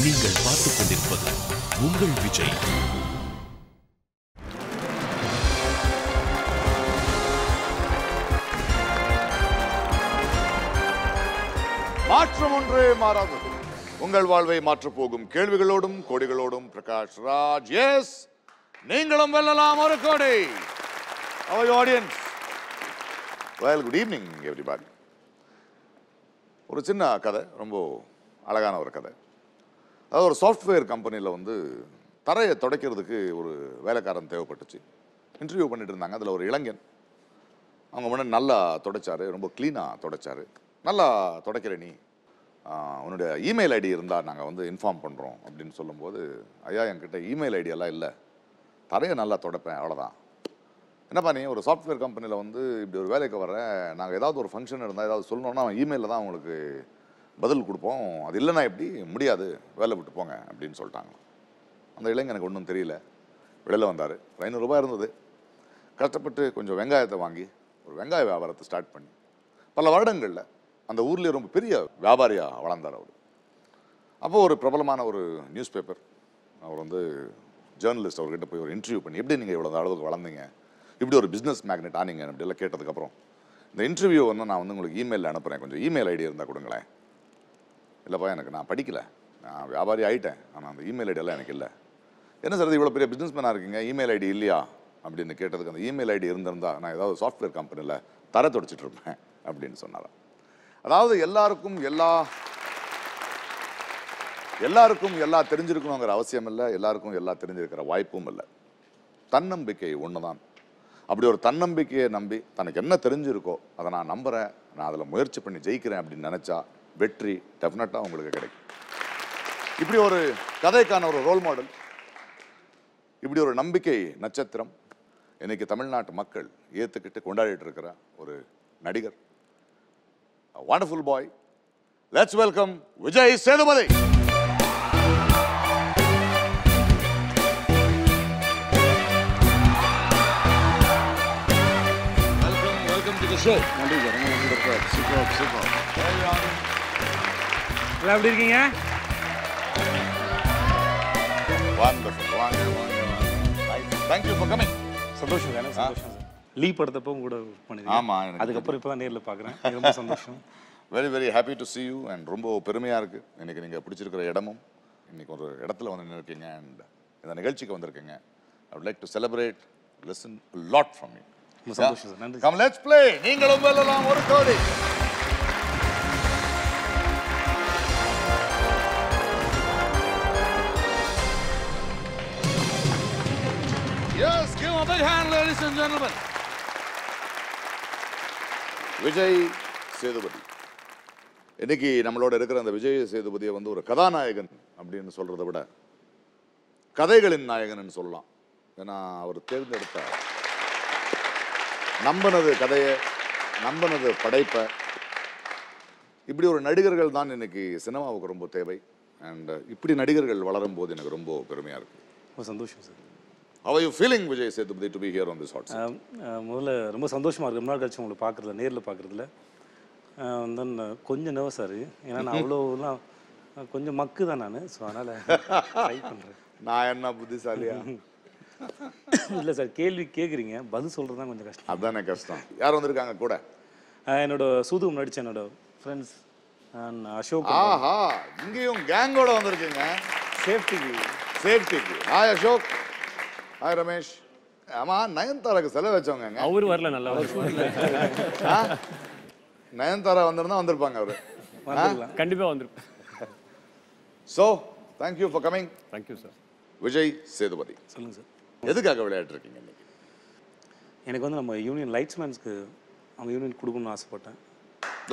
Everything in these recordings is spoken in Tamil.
நீங்கள் பார்த்துக் கொண்டிருப்பது உங்கள் விஜய். மாற்றம் ஒன்றே மாறாதது. உங்கள் வாழ்வை மாற்றப் போகும் கேள்விகளோடும் கோடிகளோடும் பிரகாஷ் ராஜ். எஸ், நீங்களும் வெல்லலாம் ஒரு கோடி. Our audience. Well, good evening everybody. ஒரு சின்ன கதை, ரொம்ப அழகான ஒரு கதை. அதாவது ஒரு சாஃப்ட்வேர் கம்பெனியில் தரையை துடைக்கிறதுக்கு ஒரு வேலைக்காரன் தேவைப்பட்டுச்சு. இன்டர்வியூ பண்ணிட்டு இருந்தாங்க. அதில் ஒரு இளைஞன், அவங்க முன்னாடி நல்லா துடைச்சாரு, ரொம்ப க்ளீனாக துடைச்சாரு. நல்லா துடைக்கிற நீ, உன்னுடைய இமெயில் ஐடி இருந்தால் நாங்கள் இன்ஃபார்ம் பண்ணுறோம் அப்படின்னு சொல்லும்போது, ஐயா என்கிட்ட இமெயில் ஐடியெல்லாம் இல்லை, தரையை நல்லா துடைப்பேன், அவ்வளோதான். என்னப்பா நீ ஒரு சாஃப்ட்வேர் கம்பெனியில் இப்படி ஒரு வேலைக்கு வர்றேன், நாங்கள் ஏதாவது ஒரு ஃபங்க்ஷன் இருந்தால் ஏதாவது சொல்லணுன்னா அவன் இமெயிலில் தான் உங்களுக்கு பதில் கொடுப்போம், அது இல்லைன்னா எப்படி முடியாது, வேலை விட்டு போங்க அப்படின்னு சொல்லிட்டாங்க. அந்த இளைஞனுக்கு ஒன்றும் தெரியல, வெளியில் வந்தார். ஒரு 500 ரூபாய் இருந்தது. கஷ்டப்பட்டு கொஞ்சம் வெங்காயத்தை வாங்கி ஒரு வெங்காய வியாபாரத்தை ஸ்டார்ட் பண்ணி பல வருடங்களில் அந்த ஊர்லேயே ரொம்ப பெரிய வியாபாரியாக வளர்ந்தார் அவர். அப்போது ஒரு பிரபலமான ஒரு நியூஸ் பேப்பர், அவர் ஜேர்னலிஸ்ட், அவர்கிட்ட போய் ஒரு இன்டர்வியூ பண்ணி, எப்படி நீங்கள் இவ்வளோ அளவுக்கு வளர்ந்தீங்க, இப்படி ஒரு பிஸ்னஸ் மேக்னெட் ஆனீங்க அப்படிலாம் கேட்டதுக்கப்புறம், இந்த இன்டர்வியூ நான் உங்களுக்கு இமெயிலில் அனுப்புகிறேன், கொஞ்சம் இமெயில் ஐடி இருந்தால் கொடுங்களேன். இல்லைப்பா எனக்கு நான் படிக்கலை, நான் வியாபாரி ஆகிட்டேன், ஆனால் அந்த இமெயில் ஐடியெல்லாம் எனக்கு இல்லை. என்ன சார் இது இவ்வளோ பெரிய பிஸ்னஸ் மேனாக இருக்கீங்க, இமெயில் ஐடி இல்லையா அப்படின்னு கேட்டதுக்கு, அந்த இமெயில் ஐடி இருந்திருந்தா நான் ஏதாவது சாஃப்ட்வேர் கம்பெனியில் தரை துடைச்சிட்டு இருப்பேன் அப்படின்னு சொன்னாராம். அதாவது எல்லாருக்கும் எல்லாம் தெரிஞ்சிருக்கணுங்கிற அவசியம் இல்லை, எல்லாருக்கும் எல்லாம் தெரிஞ்சிருக்கிற வாய்ப்பும் இல்லை. தன்னம்பிக்கை ஒன்று தான். அப்படி ஒரு தன்னம்பிக்கையை நம்பி தனக்கு என்ன தெரிஞ்சிருக்கோ அதை நான் நம்புகிறேன், நான் அதில் முயற்சி பண்ணி ஜெயிக்கிறேன் அப்படின்னு நினச்சா வெற்றி டெஃபினட்டாக உங்களுக்கு கிடைக்கும். இப்படி ஒரு கதைக்கான ஒரு ரோல் மாடல், இப்படி ஒரு நம்பிக்கை நட்சத்திரம் இன்னைக்கு தமிழ்நாட்டு மக்கள் ஏற்றுக்கிட்டு கொண்டாடிட்டு இருக்கிற ஒரு நடிகர், wonderful boy. Let's welcome Vijay Sethupathi. Welcome to the show. நன்றி சார், சூப்பர். எல்லாம் எப்படி இருக்கீங்க? Wonderful. Thank you for coming. சந்தோஷம் சார், சந்தோஷம் சார். லீவ் படுத்தப்போ கூட பண்ணிருக்கேன். ஆமாம், அதுக்கப்புறம் இப்போ தான் நேரில் பார்க்குறேன், ரொம்ப சந்தோஷம். Very very happy to see you and ரொம்ப பெருமையாக இருக்குது. இன்றைக்கி நீங்கள் பிடிச்சிருக்கிற இடமும், இன்றைக்கி ஒரு இடத்துல நின்றுருக்கீங்க அண்ட் இந்த நிகழ்ச்சிக்கு வந்திருக்கீங்க. I would like to celebrate, listen a lot from you. ரொம்ப சந்தோஷம் சார், நன்றி. Come let's play. நீங்களும் வெல்லலாம் ஒரு கோடி. Yes, give him a big hand, ladies and gentlemen. Vijay Sethupathi. இன்னைக்கு நம்மளோட இருக்கிற அந்த விஜய் சேதுபதியை ஒரு கதாநாயகன் அப்படின்னு சொல்றதை விட கதைகளின் நாயகன் சொல்லலாம். ஏன்னா அவர் தேர்ந்தெடுத்த, நம்பினது கதையை, நம்பினது படைப்பை. இப்படி ஒரு நடிகர்கள் தான் இன்னைக்கு சினிமாவுக்கு ரொம்ப தேவை. அண்ட் இப்படி நடிகர்கள் வளரும் போது எனக்கு ரொம்ப பெருமையாக இருக்கு. ரொம்ப சந்தோஷம் sir. How are you feeling, Vijay Sethupathi, to be here on this hot seat? முதல்ல ரொம்ப சந்தோஷமாக இருக்குது, ரொம்ப நாள் கழிச்சு உங்களை பார்க்குறதுல, நேரில் பார்க்குறதுல. கொஞ்சம் நர்வஸாக இருக்குது, ஏன்னா நான் அவ்வளோலாம் கொஞ்சம் மக்கு தான் நான், ஸோ அதனால் ட்ரை பண்ணுறேன். நான் என்ன புத்திசாலியா? இல்லை சார், கேள்வி கேட்குறீங்க, பதில் சொல்கிறது தான் கொஞ்சம் கஷ்டம். அதுதானே கஷ்டம். யார் வந்திருக்காங்க கூட? என்னோட சூதுகம் நடித்த என்னோட ஃப்ரெண்ட்ஸ் அசோக். ஆஹா, இங்கேயும் கேங்கோட வந்திருக்கீங்க. சேஃப்டிக்கு. ஹாய் அசோக். ஹாய் ரமேஷ். ஆமாம், நயன்தாராக்கு செலவு வச்சவங்க. அவர் வரல, நல்லா நயன்தாரா வந்திருந்தா வந்திருப்பாங்க அவரு. கண்டிப்பாக வந்துருப்பேன். So thank you for coming. Thank you sir. Vijay Sethupathi, சொல்லுங்கள் சார், எதுக்காக விளையாட்டுருக்கீங்க இன்னைக்கு? எனக்கு நம்ம யூனியன் லைட்ஸ்மேன்ஸ்க்கு அவங்க யூனியன் கொடுக்கணும்னு ஆசைப்பட்டேன்.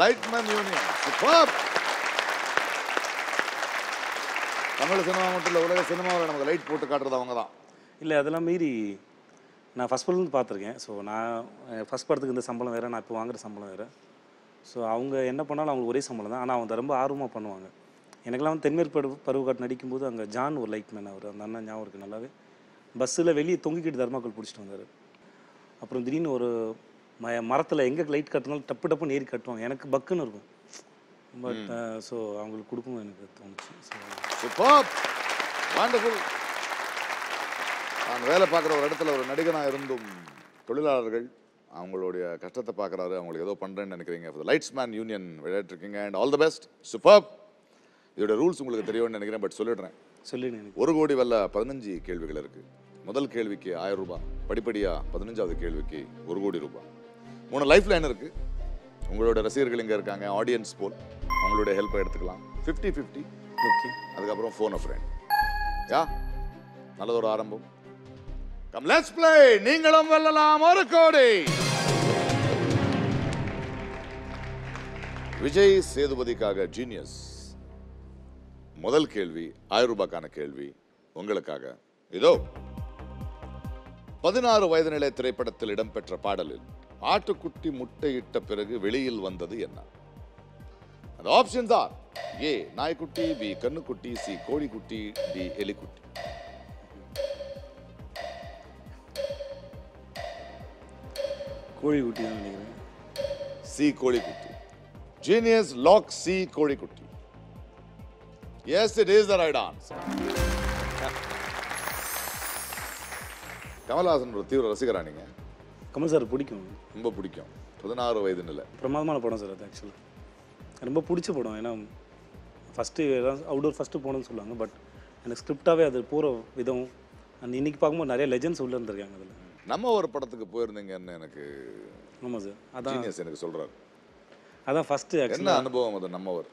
Lightman union, super. Tamil cinema மட்டும் இல்லை, உலக சினிமாவில் நமக்கு லைட் போட்டு காட்டுறது அவங்க தான். இல்லை, அதெல்லாம் மீறி நான் ஃபஸ்ட் படத்துலேருந்து பார்த்துருக்கேன். ஸோ நான் ஃபஸ்ட் படத்துக்கு இந்த சம்பளம் வேறு, நான் இப்போ வாங்குகிற சம்பளம் வேறு. ஸோ அவங்க என்ன பண்ணாலும் அவங்களுக்கு ஒரே சம்பளம் தான், ஆனால் அவங்க ரொம்ப ஆர்வமாக பண்ணுவாங்க. எனக்கெல்லாம் தென்மேற்கு பருவக்காட்டு நடிக்கும்போது அங்கே ஜான் ஒரு லைட்மேன், அவர் அந்த அண்ணன் ஞாபகம் இருக்குது நல்லாவே. பஸ்ஸில் வெளியே தொங்கிக்கிட்டு தர்மாக்கோல் பிடிச்சிட்டு வந்தார். அப்புறம் திடீர்னு ஒரு மரத்தில் எங்கே லைட் கட்டினாலும் டப்பு டப்புன்னு ஏறி கட்டுவாங்க, எனக்கு பக்குன்னு இருக்கும். பட் ஸோ அவங்களுக்கு கொடுக்கணும் எனக்கு தோணுச்சு. So super, wonderful. நான் வேலை பார்க்குற ஒரு இடத்துல ஒரு நடிகனாக இருந்தும் தொழிலாளர்கள் அவங்களுடைய கஷ்டத்தை பார்க்குறாரு, அவங்களுக்கு ஏதோ பண்ணுறேன்னு நினைக்கிறீங்க. லைட்ஸ் மேன் யூனியன் விளையாட்டுருக்கீங்க and all the best. Super. இதோட ரூல்ஸ் உங்களுக்கு தெரியும்னு நினைக்கிறேன், பட் சொல்லிடுறேன். சொல்லிடுங்க. 1 கோடி வெல்ல 15 கேள்விகள் இருக்கு. முதல் கேள்விக்கு 1000 ரூபாய், படிப்படியா 15வது கேள்விக்கு 1 கோடி ரூபாய். 3 லைஃப் லைன் இருக்கு. உங்களோட ரசிகர்கள் இங்கே இருக்காங்க, ஆடியன்ஸ் போல் அவங்களுடைய ஹெல்ப்பை எடுத்துக்கலாம். 50-50. ஓகே. அதுக்கப்புறம் ஃபோன் அ ஃப்ரெண்ட். யா, நல்லதொரு ஆரம்பம். Come let's play. நீங்களும் வெல்லலாம் 1 கோடி. விஜய் சேதுபதிக்காக ஜீனியஸ். முதல் கேள்வி 1000 ரூபாய்க்கான கேள்வி உங்களுக்காக. இதோ 16 வயது நிலை திரைப்படத்தில் இடம்பெற்ற பாடலில் ஆட்டுக்குட்டி முட்டையிட்ட பிறகு வெளியில் வந்தது என்ன? அந்த ஆப்ஷன்ஸ் ஆர்: ஏ நாய்க்குட்டி, பி கண்ணுக்குட்டி, சி கோழிக்குட்டி, டி எலிக்குட்டி. கோழிக்குட்டி தான் நினைக்கிறேன். சி கோழிக்குட்டி. ஜீனியஸ் லாக் சி கோழிக்குட்டி. Yes, it is the right answer. Kamal Haasan ஒரு தீவிர ரசிகரா நீங்க? கமல் சார் பிடிக்கும், ரொம்ப பிடிக்கும். 16 வயது நிலை. பிரமாதமான படம் சார் அது. ஆக்சுவலாக ரொம்ப பிடிச்ச படம். ஏன்னா ஃபஸ்ட்டு அவுடோர் ஃபஸ்ட்டு போகணுன்னு சொல்லுவாங்க, பட் எனக்கு ஸ்கிரிப்டாகவே அது போகிற விதம் அந்த இன்னைக்கு பார்க்கும்போது நிறைய லெஜெண்ட்ஸ் உள்ளே இருந்திருக்காங்க அதில். நம்ம ஒரு படத்துக்கு போயிருந்தீங்கன்னு எனக்கு ஆமாம் சார். அதான் ஜீனியஸ் எனக்கு சொல்கிறாரு. அதான் ஃபஸ்ட்டு என்ன ஆக்சுவலாக அனுபவம் அது? நம்மவர்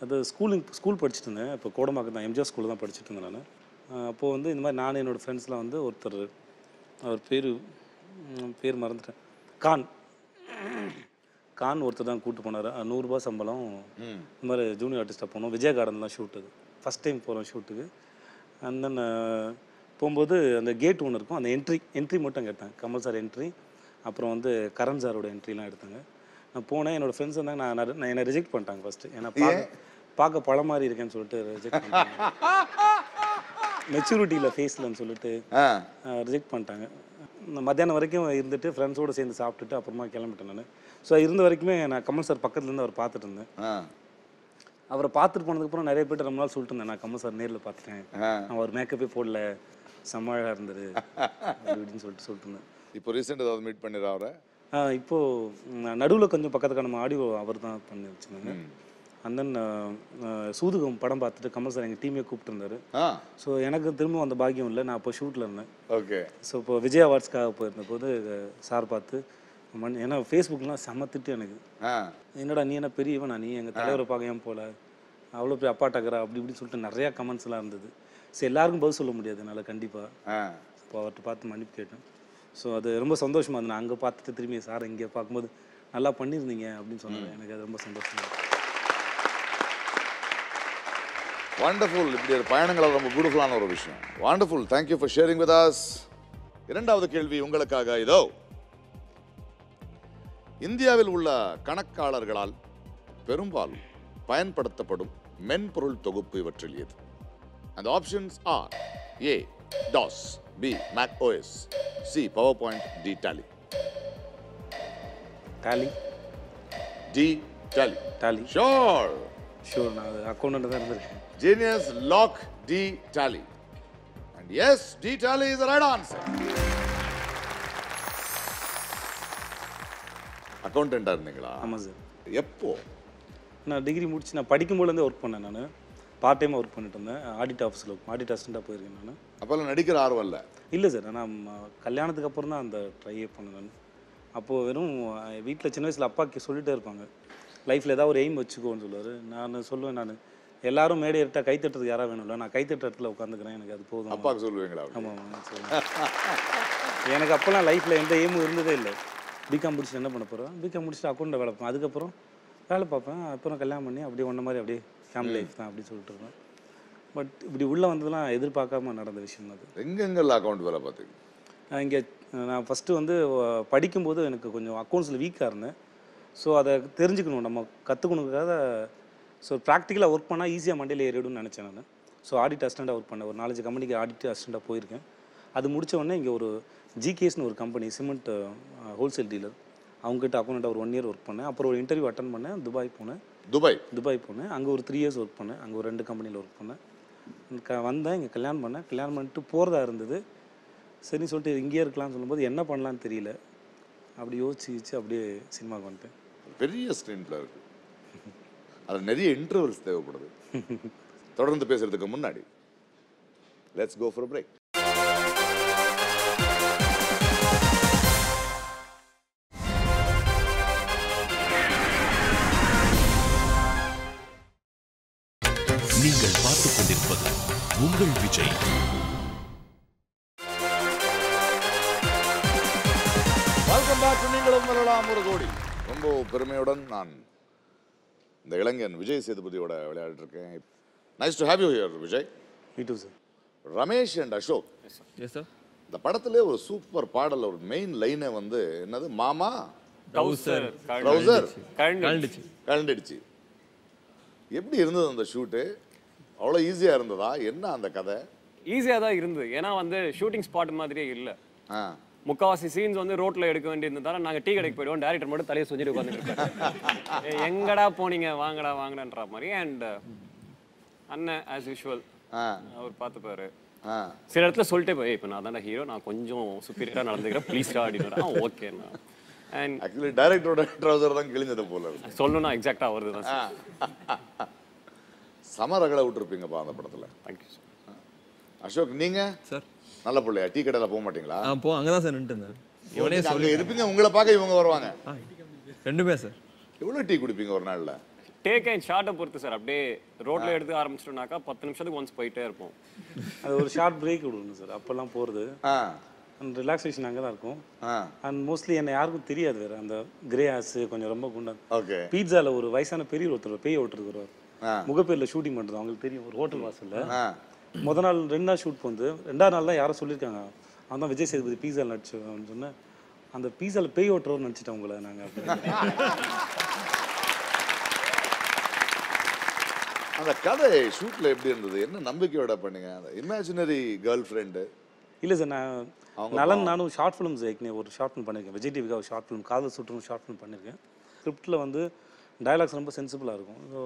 அது ஸ்கூல் படிச்சுட்டு இருந்தேன். இப்போ கோடம்பாக்கம் தான், எம்ஜிஆர் ஸ்கூலில் தான் படிச்சுட்டு இருந்தேன் நான். அப்போது வந்து இந்த மாதிரி நான் என்னோடய ஃப்ரெண்ட்ஸ்லாம் வந்து ஒருத்தர், அவர் பேர் மறந்துட்டேன், கான் ஒருத்தர் தான் கூப்பிட்டு போனார். 100 ரூபா சம்பளம். இந்த மாதிரி ஜூனியர் ஆர்டிஸ்ட்டாக போனோம். விஜய கார்டன் தான் ஷூட். அது ஃபஸ்ட் டைம் போகிறோம் ஷூட்டுக்கு. அண்ட் தென் போகும்போது அந்த கேட் ஒன்று இருக்கும், அந்த என்ட்ரி மட்டும் கேட்டேன். கமல் சார் என்ட்ரி, அப்புறம் வந்து கரண் சாரோட என்ட்ரிலாம் எடுத்தாங்க. நான் போனேன், என்னோடய ஃப்ரெண்ட்ஸ் இருந்தாங்க. நான் என்னை ரிஜெக்ட் பண்ணிட்டாங்க ஃபஸ்ட்டு. ஏன்னா பார்க்க பழம் மாதிரி இருக்கேன்னு சொல்லிட்டு ரிஜெக்ட் பண்ணிட்டாங்க. மெச்சூரிட்டியில் ஃபேஸ்லன்னு சொல்லிட்டு ரிஜெக்ட் பண்ணிட்டாங்க. மத்தியானம் வரைக்கும் இருந்துட்டு ஃப்ரெண்ட்ஸோடு சேர்ந்து சாப்பிட்டுட்டு அப்புறமா கிளம்பிட்டேன் நான். ஸோ இருந்த வரைக்குமே நான் கமல் சார் பக்கத்துலேருந்து அவர் பார்த்துட்டு இருந்தேன். அவரை பார்த்துட்டு போனதுக்கப்புறம் நிறைய பேர் ரொம்ப நாள் சொல்லிட்டு இருந்தேன், நான் கமல் சார் நேரில் பார்த்துட்டேன், நான் ஒரு மேக்கப்பே போடல, சமாழாக இருந்தது அப்படின்னு சொல்லிட்டு இருந்தேன். இப்போ ரீசெண்ட் ஏதாவது மீட் பண்ணிடுறா அவரை? இப்போது நடுவில் கொஞ்சம் பக்கத்துக்கான நம்ம ஆடியோ அவர் தான் பண்ணி வச்சுருந்தாங்க. அண்ட் தென் சூதுகம் படம் பார்த்துட்டு கமல் சார் எங்கள் டீமே கூப்பிட்டுருந்தாரு. ஸோ எனக்கு திரும்ப அந்த பாக்கியம் இல்லை, நான் அப்போ ஷூட்டில் இருந்தேன். ஓகே. ஸோ இப்போ விஜய் அவார்ட்ஸ்க்காக போயிருந்த போது சார் பார்த்து, ஏன்னா ஃபேஸ்புக்லாம் செம்ம திட்டு எனக்கு. என்னடா நீ என்ன பெரியவன், நீ எங்கள் தலைவரை பார்க்க ஏன் போல, அவ்வளோ பெரிய அப்பா டக்கரா அப்படி இப்படின்னு சொல்லிட்டு நிறையா கமெண்ட்ஸ்லாம் இருந்தது. ஸோ எல்லாருக்கும் பதில் சொல்ல முடியாது என்னால் கண்டிப்பாக. இப்போ அவர்கிட்ட பார்த்து மன்னிப்பு கேட்டேன். ஸோ அது ரொம்ப சந்தோஷமாக இருந்தது. நான் அங்கே பார்த்துட்டு திரும்பி சார் இங்கே பார்க்கும்போது நல்லா பண்ணியிருந்தீங்க அப்படின்னு சொன்னாங்க. எனக்கு அது ரொம்ப சந்தோஷமாக இருக்குது. வண்டர்ஃபுல். இப்படி ஒரு பயணங்கள் ரொம்ப பியூட்டிஃபுல்லான ஒரு விஷயம். Wonderful. Thank you for sharing with us. 2வது கேள்வி உங்களுக்காக. இதோ இந்தியாவில் உள்ள கணக்காளர்களால் பெரும்பாலும் பயன்படுத்தப்படும் மென்பொருள் தொகுப்பு இவற்றில் எது? அந்த options are: A DOS, B Mac OS, C PowerPoint, D Tally. D Tally. Sure. நான் அது அக்கௌண்ட் தான் இருந்திருக்கேன். Genius lock D Tally. And yes, D Tally is the right answer. அக்கௌண்டண்டா இருந்தீங்களா? ஆமாம் சார். எப்போ? நான் டிகிரி முடிச்சு நான் படிக்கும்போதுலேருந்தே ஒர்க் பண்ணேன். நான் பார்ட் டைமாக ஒர்க் பண்ணிட்டு இருந்தேன். ஆடிட் ஆஃபீஸில் ஆடிட் அசிஸ்டண்ட்டாக போயிருக்கேன் நான். அப்போல்லாம் நடிக்கிற ஆர்வம் இல்லை? இல்லை சார், நான் கல்யாணத்துக்கு அப்புறம் தான் அந்த ட்ரையே பண்ணேன் நான். அப்போது வெறும் வீட்டில் சின்ன வயசில் அப்பாக்கு சொல்லிகிட்டே இருப்பாங்க, லைஃப்பில் ஏதாவது ஒரு எய்ம் வச்சுக்கோன்னு சொல்லுவார். நான் சொல்லுவேன், நான் எல்லாரும் மேடை ஏறிட்டா கைத்தட்டுறதுக்கு யாராவது வேணும்ல, நான் கைத்தட்டுற இடத்துல உட்காந்துக்கிறேன், எனக்கு அது போதும். அப்பாவுக்கு சொல்லுவீங்களா? ஆமாம் சொல்லுவேன். எனக்கு அப்போல்லாம் லைஃப்பில் எந்த எய்மும் இருந்ததே இல்லை. பிகாம் முடிச்சுட்டு என்ன பண்ண போகிறோம், பிகாம் முடிச்சுட்டு அக்கௌண்ட்டில் வேலை பார்ப்பேன், அதுக்கப்புறம் வேலை பார்ப்பேன், அப்புறம் கல்யாணம் பண்ணி அப்படியே ஒன்றை மாதிரி அப்படியே ஃபேமிலி லைஃப் தான் அப்படின்னு சொல்லிட்டு இருக்கேன். பட் இப்படி உள்ளே வந்ததுலாம் எதிர்பார்க்காம நடந்த விஷயம் அது. எங்கெங்கெல்லாம் அக்கௌண்ட் வேலை பார்த்தீங்க? இங்கே நான் ஃபஸ்ட்டு வந்து படிக்கும்போது எனக்கு கொஞ்சம் அக்கௌண்ட்ஸில் வீக்காக இருந்தேன். ஸோ அதை தெரிஞ்சுக்கணும், நம்ம கற்றுக்கணுக்காக. ஸோ ப்ராக்டிக்கலாக ஒர்க் பண்ணால் ஈஸியாக மண்டையில் ஏறிடும்னு நினச்சேன் நான். ஸோ ஆடிட் அசிஸ்டண்ட்டாக ஒர்க் பண்ணேன். ஒரு 4 கம்பெனிக்கு ஆடிட் அசிஸ்டண்ட்டாக போயிருக்கேன். அது முடித்த உடனே இங்கே ஒரு ஜிகேஸ்னு ஒரு கம்பெனி, சிமெண்ட் ஹோல்சேல் டீலர், அவங்ககிட்ட அக்கௌண்ட்டாக ஒரு 1 இயர் ஒர்க் பண்ணேன். அப்புறம் ஒரு இன்டர்வியூ அட்டன் பண்ணேன், துபாய் போனேன். துபாய் போனேன். அங்கே ஒரு 3 இயர்ஸ் ஒர்க் பண்ணேன். அங்கே ஒரு 2 கம்பெனியில் ஒர்க் பண்ணேன். வந்தேன், இங்கே கல்யாணம் பண்ணேன். கல்யாணம் பண்ணிட்டு போகிறதா இருந்தது. சரின்னு சொல்லிட்டு இங்கேயே இருக்கலாம்னு சொல்லும்போது என்ன பண்ணலான்னு தெரியல. அப்படி யோசிச்சு அப்படியே சினிமாவுக்கு வந்துட்டேன். பெரிய ஸ்க்ரீன் பிளே இருக்கு, அதில் நிறைய இன்டர்வல்ஸ் தேவைப்படுது. தொடர்ந்து பேசுறதுக்கு முன்னாடி லெட்ஸ் கோ ஃபார் பிரேக். நீங்கள் பார்த்துக் கொண்டிருப்பது உங்கள் விஜய். வெல்கம் பேக் டு நீங்களும் வெல்லலாம் ஒரு கோடி. ரொம்ப பெருமையுடன் நான் இந்த இளைஞன் விஜய் சேதுபதியோட விளையாடிட்டு இருக்கேன். Nice to have you here Vijay. Me too sir. Ramesh and Ashok, yes sir. இந்த படத்திலே ஒரு சூப்பர் பாடல், ஒரு மெயின் லைனே வந்து என்னது, மாமா டவுசர் ட்ரவுசர் கழண்டுச்சு. கழண்டுடுச்சு. எப்படி இருந்தது அந்த ஷூட்டு? அவ்வளோ ஈஸியாக இருந்ததா? என்ன அந்த கதை? ஈஸியாக தான் இருந்தது. ஏன்னா வந்து ஷூட்டிங் ஸ்பாட் மாதிரியே இல்லை. முக்கால்வாசி சீன்ஸ் வந்து ரோட்டில் எடுக்க வேண்டியிருந்ததால நாங்கள் டீ கடைக்கு போயிடுவோம். டேரக்டர் மட்டும் தலையை சொல்லிட்டு உட்காந்துட்டு எங்கடா போனீங்க, வாங்கடா வாங்கடான்ற மாதிரி. அண்ட் அண்ணன் ஆஸ் யூஷுவல் அவர் பார்த்துப்பாரு. சில இடத்துல சொல்லிட்டே போய், இப்போ நான் தானே ஹீரோ, நான் கொஞ்சம் சுப்பீரியராக நடந்துக்கிறேன், ப்ளீஸ்டா அப்படின்னு. ஓகேண்ணா. அண்ட் ஆக்சுவலி டைரக்டரோட ட்ரவுசர் தான் கிழிஞ்சது போல இருக்கு. சொல்லணும்னா எக்ஸாக்டாக வருது தான். சமரகளை விட்டுருப்பீங்கப்பா அந்த படத்தில். Thank you sir. அசோக், நீங்க சார் நல்ல பிள்ளையா? டீ கடையில் போக மாட்டீங்களா? போ, அங்கே தான் சார் நின்றுருந்தேன். இவனே அங்கே இருப்பீங்க, உங்களை பார்க்க இவங்க வருவாங்க. ரெண்டுமே சார். எவ்வளோ டீ குடிப்பீங்க ஒரு நாளில்? டேக் அண்ட் ஷார்ட்டை பொறுத்து சார். அப்படியே ரோட்டில் எடுத்து ஆரம்பிச்சிட்டோம்னாக்கா 10 நிமிஷத்துக்கு ஒன்ஸ் போயிட்டே இருப்போம். அது ஒரு ஷார்ட் பிரேக் விடணும் சார். அப்போல்லாம் போகிறது அண்ட் ரிலாக்ஸேஷன் அங்கே தான் இருக்கும். அண்ட் மோஸ்ட்லி என்னை யாருக்கும் தெரியாது வேறு. அந்த கிரே ஆஸு கொஞ்சம் ரொம்ப குண்டா. ஓகே. பீட்சாவில் ஒரு வயசான பெரிய ஒருத்தர் பேய் ஓட்டுறது வருவார். முகப்பேரில் ஷூட்டிங் பண்ணுறது அவங்களுக்கு தெரியும். ஒரு ஹோட்டல் வாசலில் முதல் நாள் 2 நாள் ஷூட் வந்து 2ஆவது நாள் தான் யாரும் சொல்லியிருக்காங்க, அவன் தான் விஜய் சேதுபதி பீஸாவில் நடிச்சு அப்படின்னு சொன்னேன். அந்த பீஸாவில் பேய் ஓட்டுறவர் நினச்சிட்டோம் உங்களை நாங்கள். அந்த கதை ஷூட்டில் எப்படி இருந்தது? என்ன நம்பிக்கையோட பண்ணீங்க? அந்த இமேஜினரி கேர்ள் ஃப்ரெண்டு? இல்லை சார், நான் நலன் நானும் ஷார்ட் ஃபிலிம்ஸ் ஏற்கனவே ஒரு ஷார்ட் ஃபிலிம் பண்ணியிருக்கேன். விஜய் டிவிக்காக ஒரு ஷார்ட் ஃபிலிம், காதல் சுற்றுன்னு ஷார்ட் ஃபிலிம் பண்ணியிருக்கேன். ஸ்கிரிப்டில் வந்து டயலாக்ஸ் ரொம்ப சென்சிபிளாக இருக்கும். ஸோ